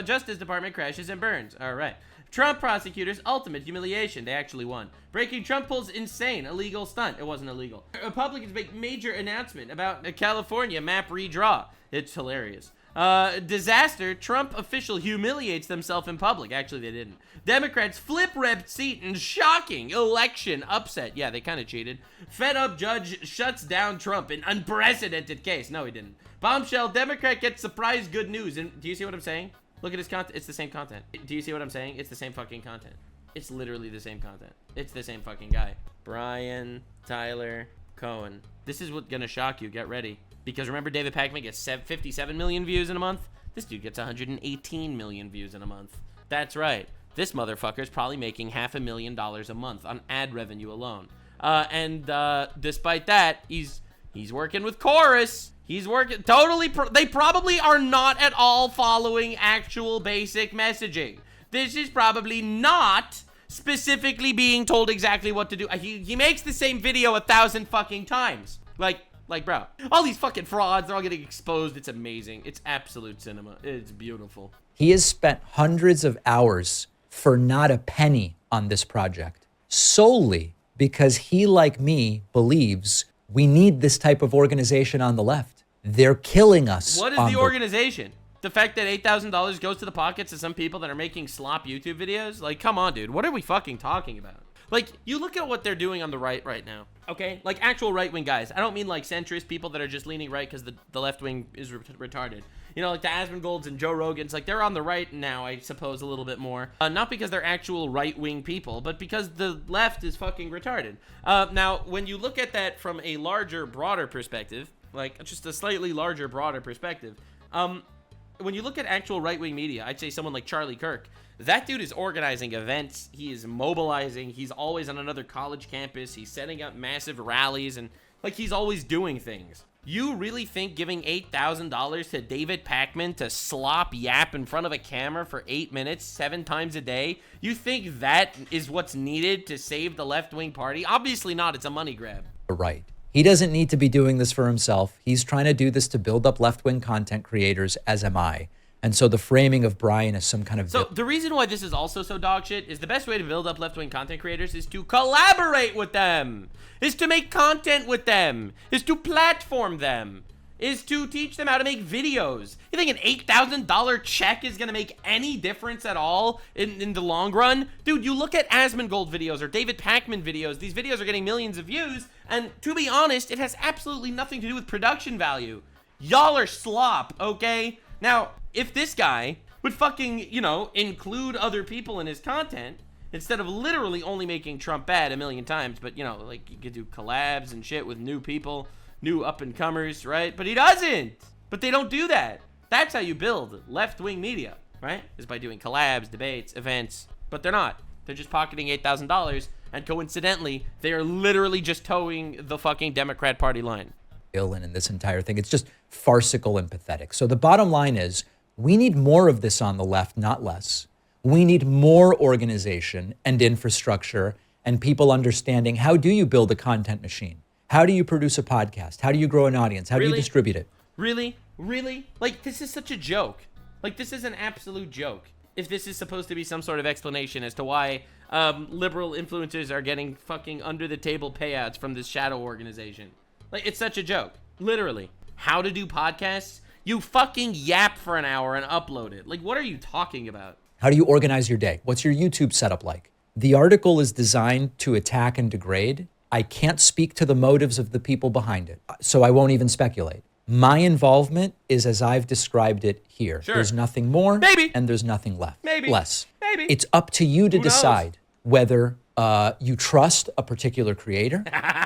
Justice Department crashes and burns. All right. Trump prosecutors ultimate humiliation. They actually won. Breaking Trump pulls insane illegal stunt. It wasn't illegal. Republicans make major announcement about a California map redraw. It's hilarious. Disaster. Trump official humiliates themselves in public. Actually, they didn't. Democrats flip rep seat in shocking election upset. Yeah, they kind of cheated. Fed up judge shuts down Trump in unprecedented case. No, he didn't. Bombshell. Democrat gets surprise good news. And do you see what I'm saying? Look at his content. It's the same content. Do you see what I'm saying? It's the same fucking content. It's literally the same content. It's the same fucking guy. Brian Tyler Cohen. This is what's gonna shock you. Get ready. Because remember, David Pakman gets 57 million views in a month? This dude gets 118 million views in a month. That's right. This motherfucker's probably making $500,000 a month on ad revenue alone. Despite that, he's working with Chorus. He's working totally. They probably are not at all following actual basic messaging. This is probably not specifically being told exactly what to do. He makes the same video 1,000 fucking times. Like, bro, all these fucking frauds, they're all getting exposed. It's amazing. It's absolute cinema. It's beautiful. He has spent hundreds of hours for not a penny on this project, solely because he, like me, believes we need this type of organization on the left. They're killing us. What is the organization? The fact that $8,000 goes to the pockets of some people that are making slop YouTube videos? Like, come on, dude. What are we fucking talking about? Like, you look at what they're doing on the right now, okay? Like, actual right-wing guys. I don't mean, like, centrist people that are just leaning right because the left wing is retarded. You know, like the Asmengolds and Joe Rogans, like, they're on the right now, I suppose, a little bit more. Not because they're actual right-wing people, but because the left is fucking retarded. Now, when you look at that from a larger, broader perspective, like, just a slightly larger, broader perspective, when you look at actual right-wing media, I'd say someone like Charlie Kirk. That dude is organizing events. He is mobilizing. He's always on another college campus. He's setting up massive rallies, and like, he's always doing things. You really think giving $8,000 to David Pakman to slop yap in front of a camera for 8 minutes, 7 times a day, you think that is what's needed to save the left-wing party? Obviously not. It's a money grab. Right. He doesn't need to be doing this for himself. He's trying to do this to build up left-wing content creators, as am I. And so the framing of Brian is some kind of... So the reason why this is also so dog shit is the best way to build up left-wing content creators is to collaborate with them, is to make content with them, is to platform them, is to teach them how to make videos. You think an $8,000 check is going to make any difference at all in the long run? Dude, you look at Asmongold videos or David Pakman videos. These videos are getting millions of views. And to be honest, it has absolutely nothing to do with production value. Y'all are slop, okay? Now, if this guy would fucking, you know, include other people in his content, instead of literally only making Trump bad 1,000,000 times, but, you know, like, you could do collabs and shit with new people, new up-and-comers, right? But he doesn't. But they don't do that. That's how you build left-wing media, right? Is by doing collabs, debates, events. But they're not. They're just pocketing $8,000, and coincidentally, they are literally just towing the fucking Democrat Party line. In this entire thing. It's just farcical and pathetic. So the bottom line is, we need more of this on the left, not less. We need more organization and infrastructure and people understanding, how do you build a content machine? How do you produce a podcast? How do you grow an audience? How do you distribute it? Really? Like, this is such a joke. Like, this is an absolute joke. if this is supposed to be some sort of explanation as to why liberal influencers are getting fucking under-the-table payouts from this shadow organization. Like, it's such a joke. Literally. How to do podcasts? You fucking yap for an hour and upload it. Like, what are you talking about? How do you organize your day? What's your YouTube setup like? The article is designed to attack and degrade. I can't speak to the motives of the people behind it, so I won't even speculate. My involvement is as I've described it here. Sure. There's nothing more, Maybe. and there's nothing left. Maybe. Less. Maybe. It's up to you to Who knows? decide whether you trust a particular creator.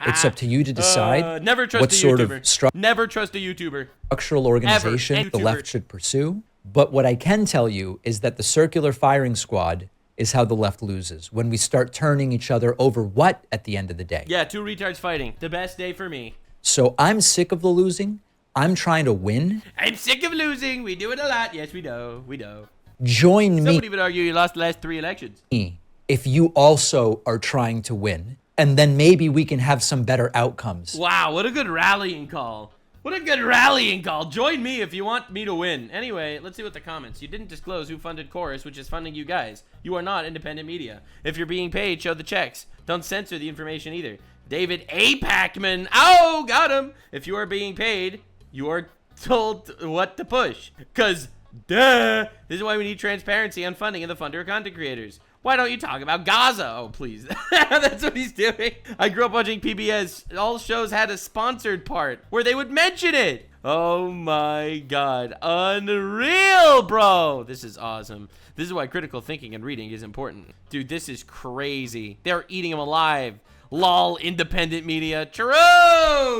It's up to you to decide Never trust what a sort YouTuber. of Never trust a YouTuber. structural organization Ever. the YouTuber. left should pursue. But what I can tell you is that the circular firing squad is how the left loses. When we start turning each other over what at the end of the day? Yeah, two retards fighting. The best day for me. So I'm sick of the losing. I'm trying to win. I'm sick of losing. We do it a lot. Yes, we know. We know. Join me Somebody would argue you lost the last 3 elections. if you also are trying to win. And then maybe we can have some better outcomes. Wow, what a good rallying call. What a good rallying call. Join me if you want me to win. Anyway, let's see what the comments. You didn't disclose who funded Chorus, which is funding you guys. You are not independent media. If you're being paid, show the checks. Don't censor the information either. David Pakman. Oh, got him. If you are being paid, you are told what to push. Because, duh. This is why we need transparency on funding and the funder of content creators. Why don't you talk about Gaza? Oh, please. That's what he's doing. I grew up watching PBS. All shows had a sponsored part where they would mention it. Oh my God. Unreal, bro. This is awesome. This is why critical thinking and reading is important. Dude, this is crazy. They're eating them alive. Lol, independent media. True.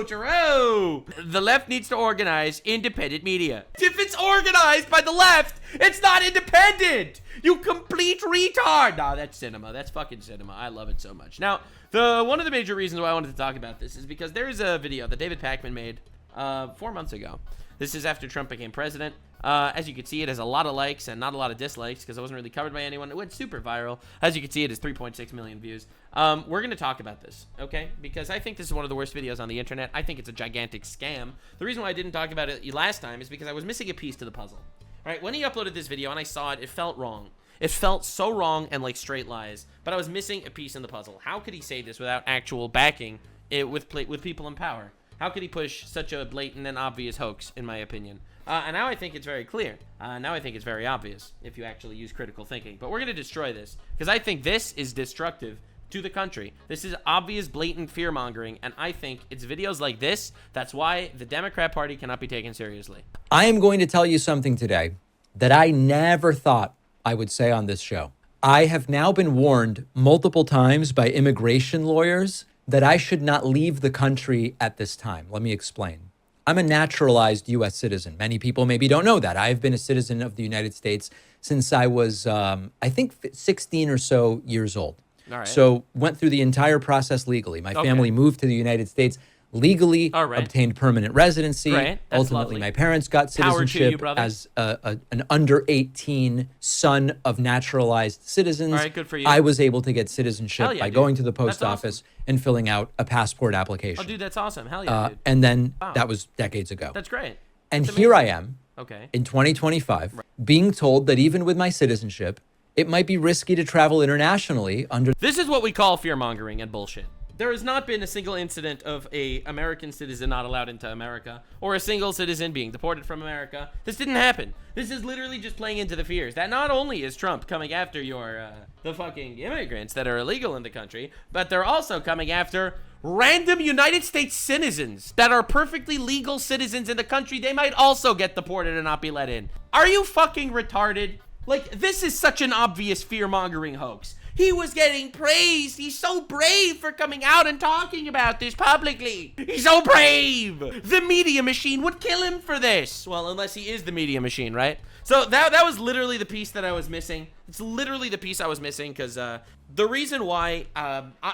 The left needs to organize independent media. If it's organized by the left, it's not independent. You complete retard. Nah, that's cinema. That's fucking cinema. I love it so much. Now, one of the major reasons why I wanted to talk about this is because there is a video that David Pakman made 4 months ago. This is after Trump became president. As you can see, it has a lot of likes and not a lot of dislikes because it wasn't really covered by anyone. It went super viral. As you can see, it has 3.6 million views. We're going to talk about this, okay? Because I think this is one of the worst videos on the internet. I think it's a gigantic scam. The reason why I didn't talk about it last time is because I was missing a piece to the puzzle. All right, when he uploaded this video and I saw it, it felt wrong. It felt so wrong and like straight lies, but I was missing a piece in the puzzle. How could he say this without actual backing it with people in power? How could he push such a blatant and obvious hoax, in my opinion? And now I think it's very clear. Now I think it's very obvious if you actually use critical thinking. But we're going to destroy this because I think this is destructive to the country. This is obvious, blatant fear-mongering, and I think it's videos like this that's why the Democrat Party cannot be taken seriously. I am going to tell you something today that I never thought I would say on this show. I have now been warned multiple times by immigration lawyers that I should not leave the country at this time. Let me explain. I'm a naturalized U.S. citizen. Many people maybe don't know that. I've been a citizen of the United States since I was, I think, 16 or so years old. All right. So went through the entire process legally. My family moved to the United States legally, obtained permanent residency. Right. That's Ultimately, lovely. my parents got citizenship you, as an under 18 son of naturalized citizens. All right, good for you. I was able to get citizenship Hell yeah, by dude. going to the post That's office awesome. and filling out a passport application. Oh, dude, that's awesome. Hell yeah, dude. And then Wow. that was decades ago. That's great. And That's here I amazing. am Okay. in 2025 being told that even with my citizenship, it might be risky to travel internationally under This is what we call fear-mongering and bullshit. There has not been a single incident of a American citizen not allowed into America or a single citizen being deported from America. This didn't happen. This is literally just playing into the fears that not only is Trump coming after the fucking immigrants that are illegal in the country, but they're also coming after random United States citizens that are perfectly legal citizens in the country. They might also get deported and not be let in. Are you fucking retarded? Like, this is such an obvious fear-mongering hoax. He was getting praised. He's so brave for coming out and talking about this publicly. He's so brave. The media machine would kill him for this. Well, unless he is the media machine, right? So that was literally the piece that I was missing. It's literally the piece I was missing because the reason why,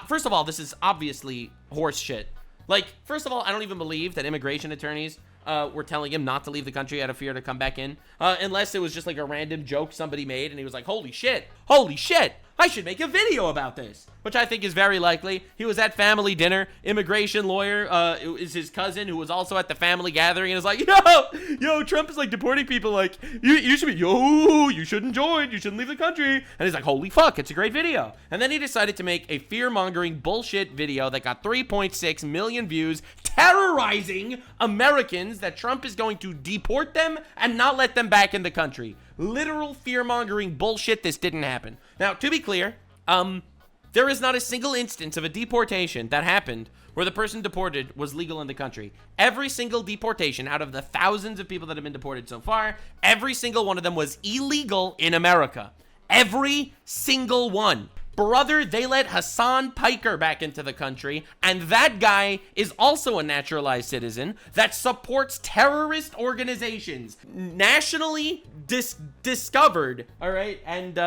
first of all, this is obviously horse shit. Like, first of all, I don't even believe that immigration attorneys were telling him not to leave the country out of fear to come back in, unless it was just like a random joke somebody made and he was like, holy shit, I should make a video about this, which I think is very likely. He was at family dinner. Immigration lawyer is his cousin, who was also at the family gathering, and is like, yo, Trump is like deporting people. Like, you should be, you shouldn't join. You shouldn't leave the country. And he's like, holy fuck, it's a great video. And then he decided to make a fear-mongering bullshit video that got 3.6 million views, terrorizing Americans that Trump is going to deport them and not let them back in the country. Literal fear-mongering bullshit. This didn't happen. Now, to be clear, there is not a single instance of a deportation that happened where the person deported was legal in the country. Every single deportation out of the thousands of people that have been deported so far, every single one of them was illegal in America. Every single one. Brother, they let Hassan Piker back into the country, and that guy is also a naturalized citizen that supports terrorist organizations, nationally discovered, all right, and,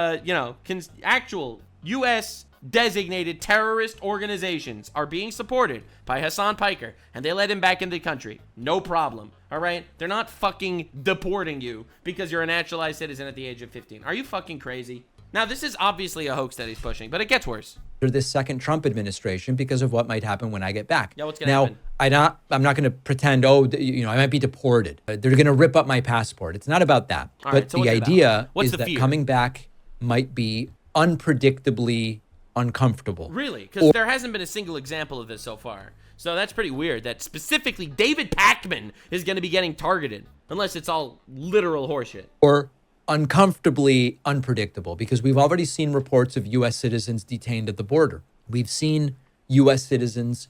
actual U.S. designated terrorist organizations are being supported by Hassan Piker, and they let him back into the country. No problem, all right? They're not fucking deporting you because you're a naturalized citizen at the age of 15. Are you fucking crazy? Now, this is obviously a hoax that he's pushing, but it gets worse. This second Trump administration because of what might happen when I get back. Yeah, what's going to happen? I'm not going to pretend, I might be deported. They're going to rip up my passport. It's not about that. But the idea is that coming back might be unpredictably uncomfortable. Really? Because there hasn't been a single example of this so far. So that's pretty weird that specifically David Pakman is going to be getting targeted, unless it's all literal horseshit. Or uncomfortably unpredictable, because we've already seen reports of U.S. citizens detained at the border. We've seen U.S. citizens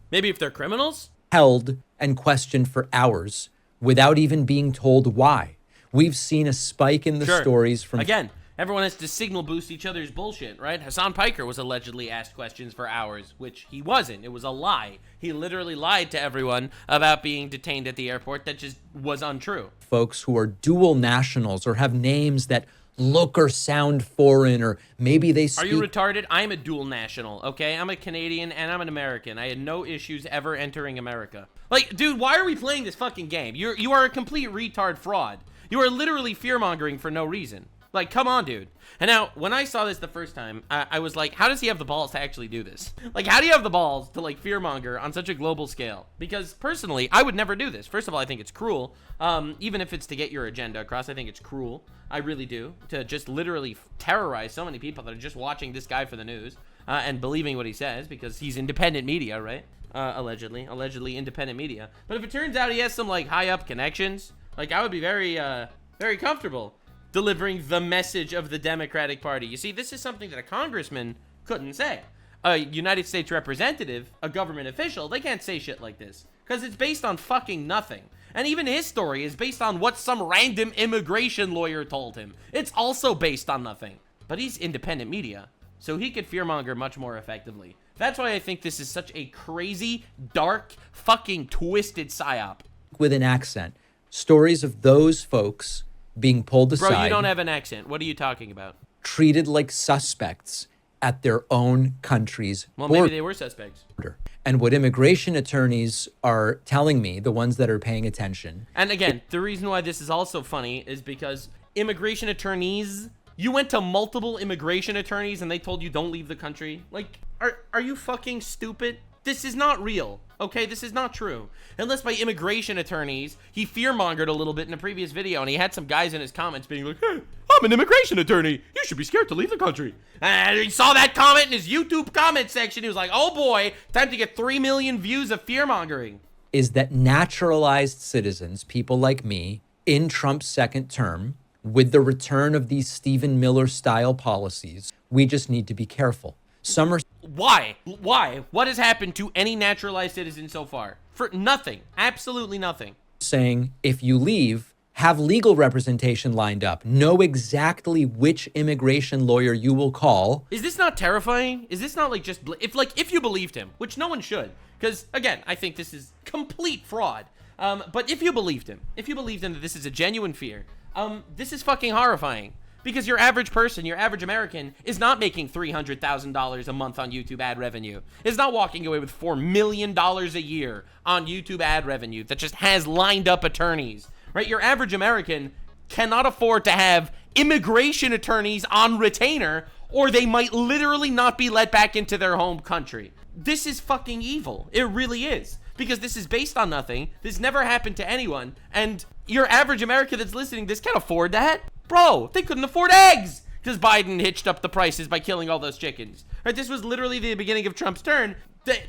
maybe if they're criminals, held and questioned for hours without even being told why. We've seen a spike in the stories from... Again, everyone has to signal boost each other's bullshit, right? Hassan Piker was allegedly asked questions for hours, which he wasn't. It was a lie. He literally lied to everyone about being detained at the airport. That just was untrue. Folks who are dual nationals or have names that look or sound foreign, or maybe they speak... Are you retarded? I'm a dual national, okay? I'm a Canadian and I'm an American. I had no issues ever entering America. Like, dude, why are we playing this fucking game? You are a complete retard fraud. You are literally fear-mongering for no reason. Like, come on, dude. And now, when I saw this the first time, I was like, how does he have the balls to actually do this? Like, how do you have the balls to, like, fearmonger on such a global scale? Because, personally, I would never do this. First of all, I think it's cruel. Even if it's to get your agenda across, I think it's cruel. I really do. To just literally terrorize so many people that are just watching this guy for the news and believing what he says, because he's independent media, right? Allegedly independent media. But if it turns out he has some, like, high-up connections, like, I would be very, very comfortable delivering the message of the Democratic Party. You see, this is something that a congressman couldn't say. A United States representative, a government official, they can't say shit like this because it's based on fucking nothing. And even his story is based on what some random immigration lawyer told him. It's also based on nothing. But he's independent media, so he could fearmonger much more effectively. That's why I think this is such a crazy, dark, fucking twisted psyop. With an accent. Stories of those folks being pulled aside. Bro, you don't have an accent. What are you talking about? Treated like suspects at their own country's border. Well, maybe they were suspects. And what immigration attorneys are telling me, the ones that are paying attention. And again, the reason why this is also funny is because immigration attorneys, you went to multiple immigration attorneys and they told you don't leave the country. Like, are you fucking stupid? This is not real, okay? This is not true. Unless by immigration attorneys, he fearmongered a little bit in a previous video, and he had some guys in his comments being like, hey, I'm an immigration attorney. You should be scared to leave the country. And he saw that comment in his YouTube comment section. He was like, oh boy, time to get 3 million views of fearmongering. Is that naturalized citizens, people like me, in Trump's second term, with the return of these Stephen Miller-style policies, we just need to be careful. Why? What has happened to any naturalized citizen so far? For nothing. Absolutely nothing. Saying, if you leave, have legal representation lined up. Know exactly which immigration lawyer you will call. Is this not terrifying? Is this not like just... if you believed him, which no one should. Because, again, I think this is complete fraud. But if you believed him that this is a genuine fear, this is fucking horrifying. Because your average person, your average American, is not making $300,000 a month on YouTube ad revenue. Is not walking away with $4 million a year on YouTube ad revenue that just has lined up attorneys, right? Your average American cannot afford to have immigration attorneys on retainer or they might literally not be let back into their home country. This is fucking evil. It really is. Because this is based on nothing. This never happened to anyone. And your average American that's listening to this can't afford that. Bro, they couldn't afford eggs because Biden hitched up the prices by killing all those chickens. Right? This was literally the beginning of Trump's turn.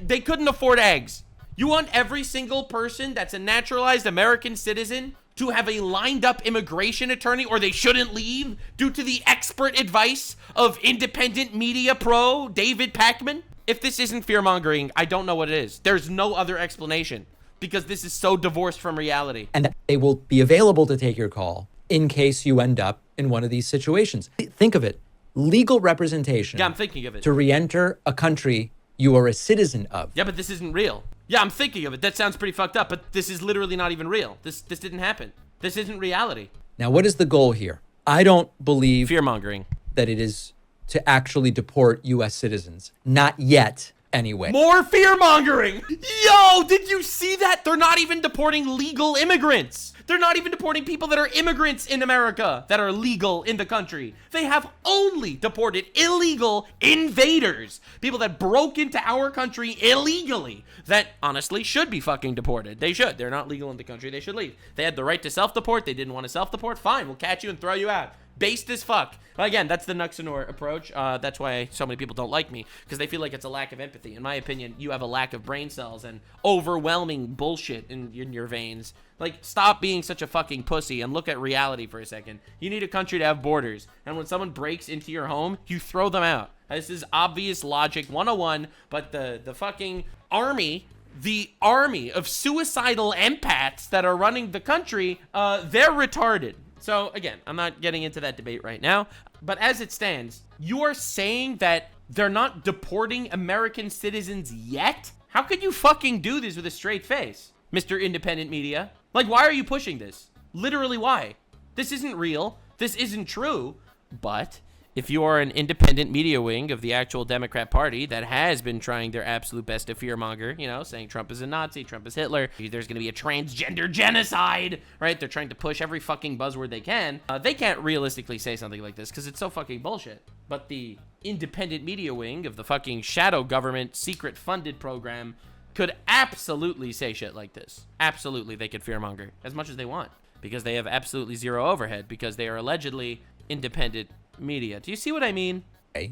They couldn't afford eggs. You want every single person that's a naturalized American citizen to have a lined up immigration attorney, or they shouldn't leave due to the expert advice of independent media pro David Pakman? If this isn't fear-mongering, I don't know what it is. There's no other explanation because this is so divorced from reality. And they will be available to take your call in case you end up in one of these situations. Think of it. Legal representation. Yeah, I'm thinking of it. To re-enter a country you are a citizen of. Yeah, but this isn't real. Yeah, I'm thinking of it. That sounds pretty fucked up, but this is literally not even real. This didn't happen. This isn't reality. Now, what is the goal here? I don't believe Fear-mongering. that it is to actually deport U.S. citizens. Not yet, anyway. More fear-mongering! Yo, did you see that? They're not even deporting legal immigrants. They're not even deporting people that are immigrants in America that are legal in the country. They have only deported illegal invaders. People that broke into our country illegally that honestly should be fucking deported. They should. They're not legal in the country. They should leave. They had the right to self-deport. They didn't want to self-deport. Fine, we'll catch you and throw you out. Based as fuck. Again, that's the Nuxanor approach. That's why so many people don't like me, because they feel like it's a lack of empathy. In my opinion, you have a lack of brain cells and overwhelming bullshit in your veins. Like, stop being such a fucking pussy and look at reality for a second. You need a country to have borders, and when someone breaks into your home, you throw them out. This is obvious logic 101, but the fucking army, the army of suicidal empaths that are running the country, they're retarded. So, again, I'm not getting into that debate right now, but as it stands, you are saying that they're not deporting American citizens yet? How could you fucking do this with a straight face, Mr. Independent Media? Like, why are you pushing this? Literally, why? This isn't real. This isn't true. But if you are an independent media wing of the actual Democrat Party that has been trying their absolute best to fearmonger, you know, saying Trump is a Nazi, Trump is Hitler, there's going to be a transgender genocide, right? They're trying to push every fucking buzzword they can. They can't realistically say something like this because it's so fucking bullshit. But the independent media wing of the fucking shadow government secret funded program could absolutely say shit like this. Absolutely, they could fearmonger as much as they want because they have absolutely zero overhead because they are allegedly independent media. Do you see what I mean?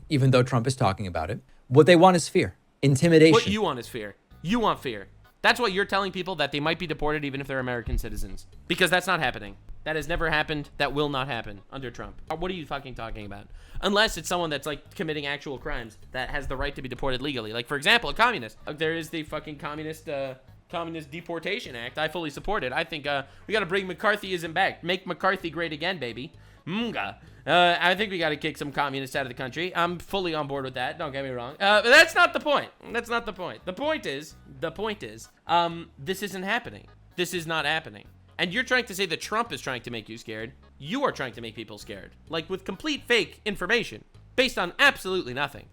Even though Trump is talking about it, what they want is fear, intimidation. What you want is fear. You want fear. That's what you're telling people, that they might be deported even if they're American citizens. Because that's not happening. That has never happened. That will not happen under Trump. What are you fucking talking about? Unless it's someone that's like committing actual crimes that has the right to be deported legally. Like, for example, a communist. There is the fucking Communist Deportation Act. I fully support it. I think we got to bring McCarthyism back. Make McCarthy great again, baby. I think we got to kick some communists out of the country. I'm fully on board with that. Don't get me wrong. But that's not the point. That's not the point. The point is, this isn't happening. This is not happening. And you're trying to say that Trump is trying to make you scared. You are trying to make people scared. Like, with complete fake information based on absolutely nothing.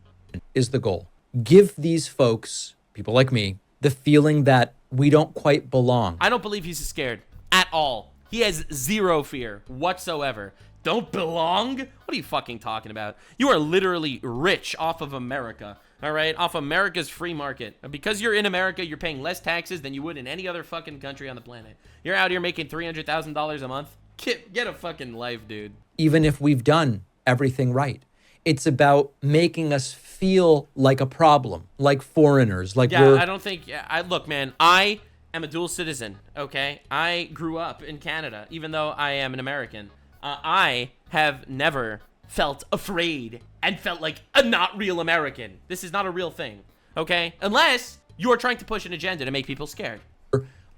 Is the goal. Give these folks, people like me, the feeling that we don't quite belong. I don't believe he's scared at all. He has zero fear whatsoever. Don't belong? What are you fucking talking about? You are literally rich off of America, all right? Off America's free market. And because you're in America, you're paying less taxes than you would in any other fucking country on the planet. You're out here making $300,000 a month. Get a fucking life, dude. Even if we've done everything right, it's about making us feel like a problem, like foreigners, like we're... I don't think... look, man, I am a dual citizen, okay? I grew up in Canada, even though I am an American. I have never felt afraid and felt like a not real American. This is not a real thing, okay? Unless you are trying to push an agenda to make people scared.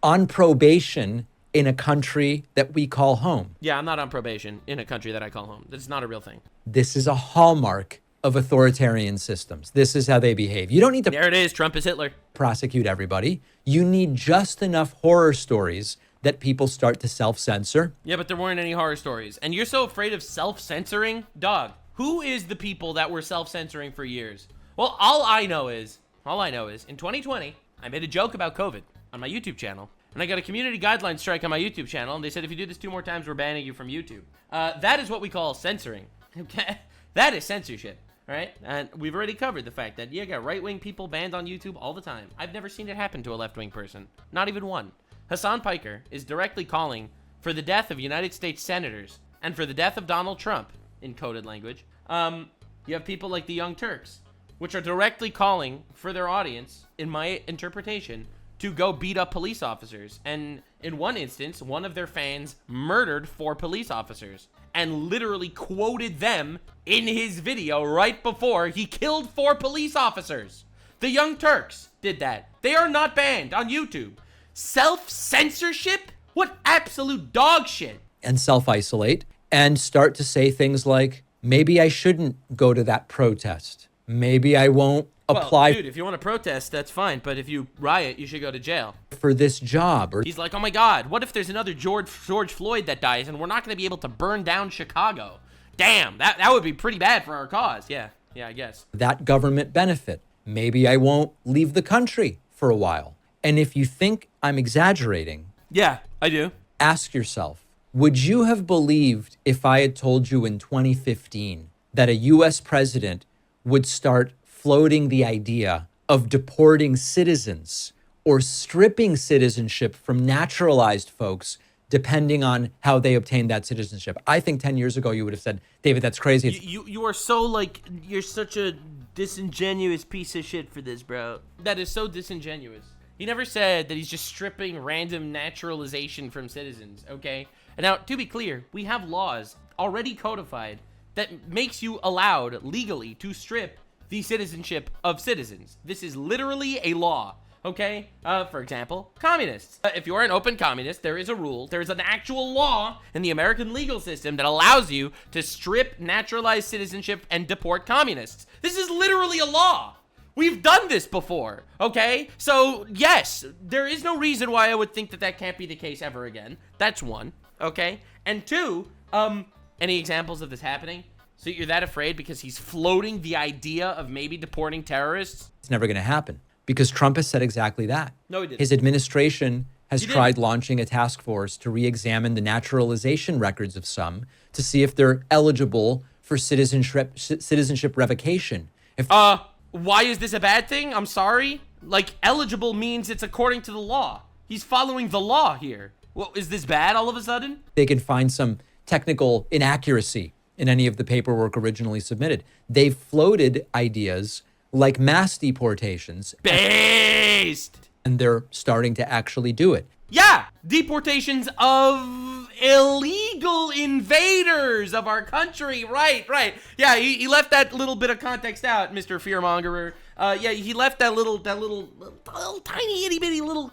On probation in a country that we call home. Yeah, I'm not on probation in a country that I call home. That's not a real thing. This is a hallmark of authoritarian systems. This is how they behave. You don't need to... There it is. Trump is Hitler. ...prosecute everybody. You need just enough horror stories that people start to self-censor. Yeah, but there weren't any horror stories. And you're so afraid of self-censoring? Dog, who is the people that were self-censoring for years? Well, all I know is, in 2020, I made a joke about COVID on my YouTube channel. And I got a community guideline strike on my YouTube channel. And they said, if you do this 2 more times, we're banning you from YouTube. That is what we call censoring, okay? That is censorship. right? And we've already covered the fact that you got right-wing people banned on YouTube all the time. I've never seen it happen to a left-wing person. Not even one. Hassan Piker is directly calling for the death of United States senators and for the death of Donald Trump, in coded language. You have people like the Young Turks, which are directly calling for their audience, in my interpretation, to go beat up police officers. And in one instance, one of their fans murdered 4 police officers and literally quoted them in his video right before he killed 4 police officers. The Young Turks did that. They are not banned on YouTube. Self-censorship? What absolute dog shit. And self-isolate and start to say things like, maybe I shouldn't go to that protest. Maybe I won't apply. Dude, if you want to protest, that's fine. But if you riot, you should go to jail. For this job. Or he's like, oh my God, what if there's another George Floyd that dies and we're not going to be able to burn down Chicago? Damn, that would be pretty bad for our cause. Yeah, I guess. That government benefit. Maybe I won't leave the country for a while. And if you think I'm exaggerating. Yeah, I do. Ask yourself, would you have believed if I had told you in 2015 that a U.S. president would start floating the idea of deporting citizens or stripping citizenship from naturalized folks depending on how they obtained that citizenship? I think 10 years ago you would have said, David, that's crazy. You are so like, you're such a disingenuous piece of shit for this, bro. That is so disingenuous. He never said that he's just stripping random naturalization from citizens, okay? And now, to be clear, we have laws already codified that makes you allowed legally to strip the citizenship of citizens. This is literally a law, okay? For example, communists. If you are an open communist, there is a rule, there is an actual law in the American legal system that allows you to strip naturalized citizenship and deport communists. This is literally a law. We've done this before, okay? So, yes, there is no reason why I would think that that can't be the case ever again. That's one, okay? And 2, any examples of this happening? So you're that afraid because he's floating the idea of maybe deporting terrorists? It's never going to happen because Trump has said exactly that. No, he didn't. His administration has tried launching a task force to re-examine the naturalization records of some to see if they're eligible for citizenship revocation. Why is this a bad thing? I'm sorry. Like, eligible means it's according to the law. He's following the law here. Well, is this bad all of a sudden? They can find some technical inaccuracy in any of the paperwork originally submitted. They've floated ideas like mass deportations. Based! And they're starting to actually do it. Yeah! Deportations of illegal invaders of our country. Right. Yeah, he left that little bit of context out, Mr. Fearmongerer. Yeah, he left that little tiny itty bitty little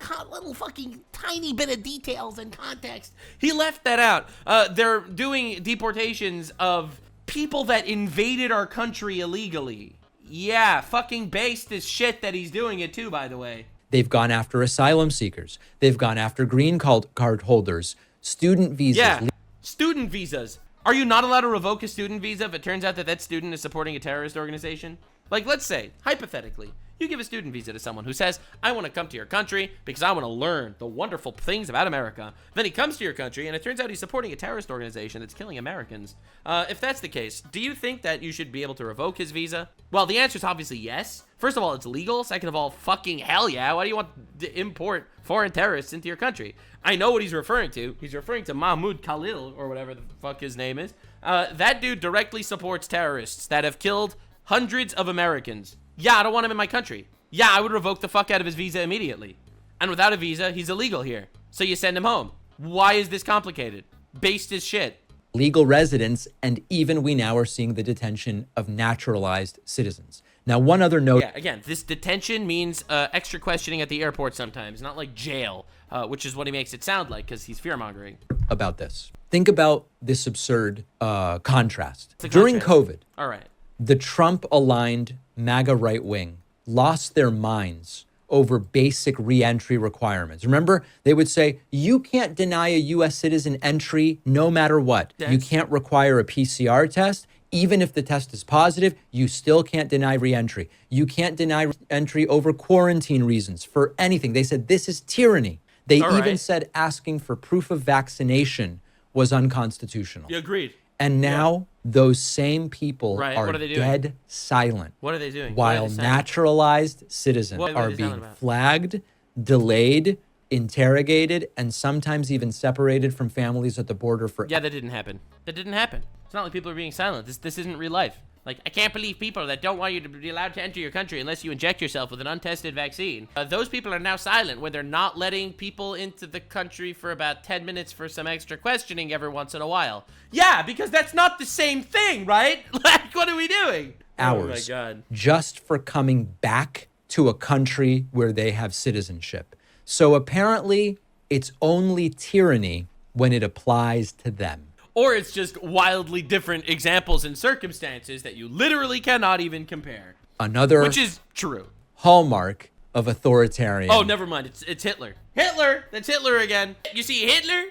fucking tiny bit of details and context. He left that out. They're doing deportations of people that invaded our country illegally. Yeah, fucking based as shit that he's doing it too, by the way. They've gone after asylum seekers. They've gone after green card holders, student visas. Yeah, student visas. Are you not allowed to revoke a student visa if it turns out that that student is supporting a terrorist organization? Like, let's say, hypothetically, you give a student visa to someone who says, I want to come to your country because I want to learn the wonderful things about America. Then he comes to your country and it turns out he's supporting a terrorist organization that's killing Americans. If that's the case, do you think that you should be able to revoke his visa? Well, the answer is obviously yes. First of all, it's legal. Second of all, fucking hell yeah. Why do you want to import foreign terrorists into your country? I know what he's referring to. He's referring to Mahmoud Khalil, or whatever the fuck his name is. That dude directly supports terrorists that have killed hundreds of Americans. Yeah, I don't want him in my country. Yeah, I would revoke the fuck out of his visa immediately. And without a visa, he's illegal here. So you send him home. Why is this complicated? Based as shit. Legal residents, and even we now are seeing the detention of naturalized citizens. Now, one other note. Yeah, again, this detention means extra questioning at the airport sometimes, not like jail, which is what he makes it sound like because he's fear-mongering. About this. Think about this absurd contrast. During COVID, all right, the Trump-aligned MAGA right wing lost their minds over basic re-entry requirements. Remember, they would say, you can't deny a U.S. citizen entry no matter what. You can't require a PCR test. Even if the test is positive, you still can't deny re-entry. You can't deny entry over quarantine reasons for anything. They said this is tyranny. They even said asking for proof of vaccination was unconstitutional. You agreed. And now those same people Right, are what are they doing? dead silent. What are they doing? While naturalized citizens What are are they being silent about? flagged, delayed, interrogated, and sometimes even separated from families at the border for Yeah, that didn't happen. That didn't happen. It's not like people are being silent. This isn't real life. Like, I can't believe people that don't want you to be allowed to enter your country unless you inject yourself with an untested vaccine. Those people are now silent when they're not letting people into the country for about 10 minutes for some extra questioning every once in a while. Yeah, because that's not the same thing, right? Like, what are we doing? hours Oh my God. just for coming back to a country where they have citizenship. So apparently, it's only tyranny when it applies to them. Or it's just wildly different examples and circumstances that you literally cannot even compare. Another Which is true. hallmark of authoritarian. Oh, never mind. It's Hitler. Hitler! That's Hitler again. You see, Hitler,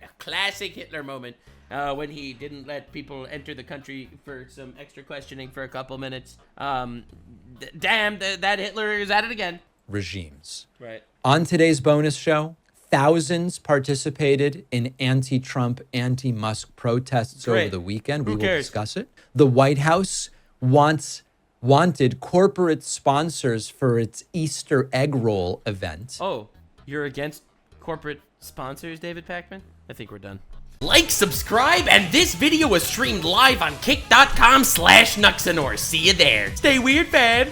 a classic Hitler moment. When he didn't let people enter the country for some extra questioning for a couple minutes. Damn, that Hitler is at it again. Regimes. Right. On today's bonus show, thousands participated in anti-Trump, anti-Musk protests over the weekend. We will discuss it. The White House wanted corporate sponsors for its Easter egg roll event. Oh, you're against corporate sponsors, David Pakman? I think we're done. Like, subscribe, and this video was streamed live on kick.com/Nuxanor. See you there. Stay weird, fam.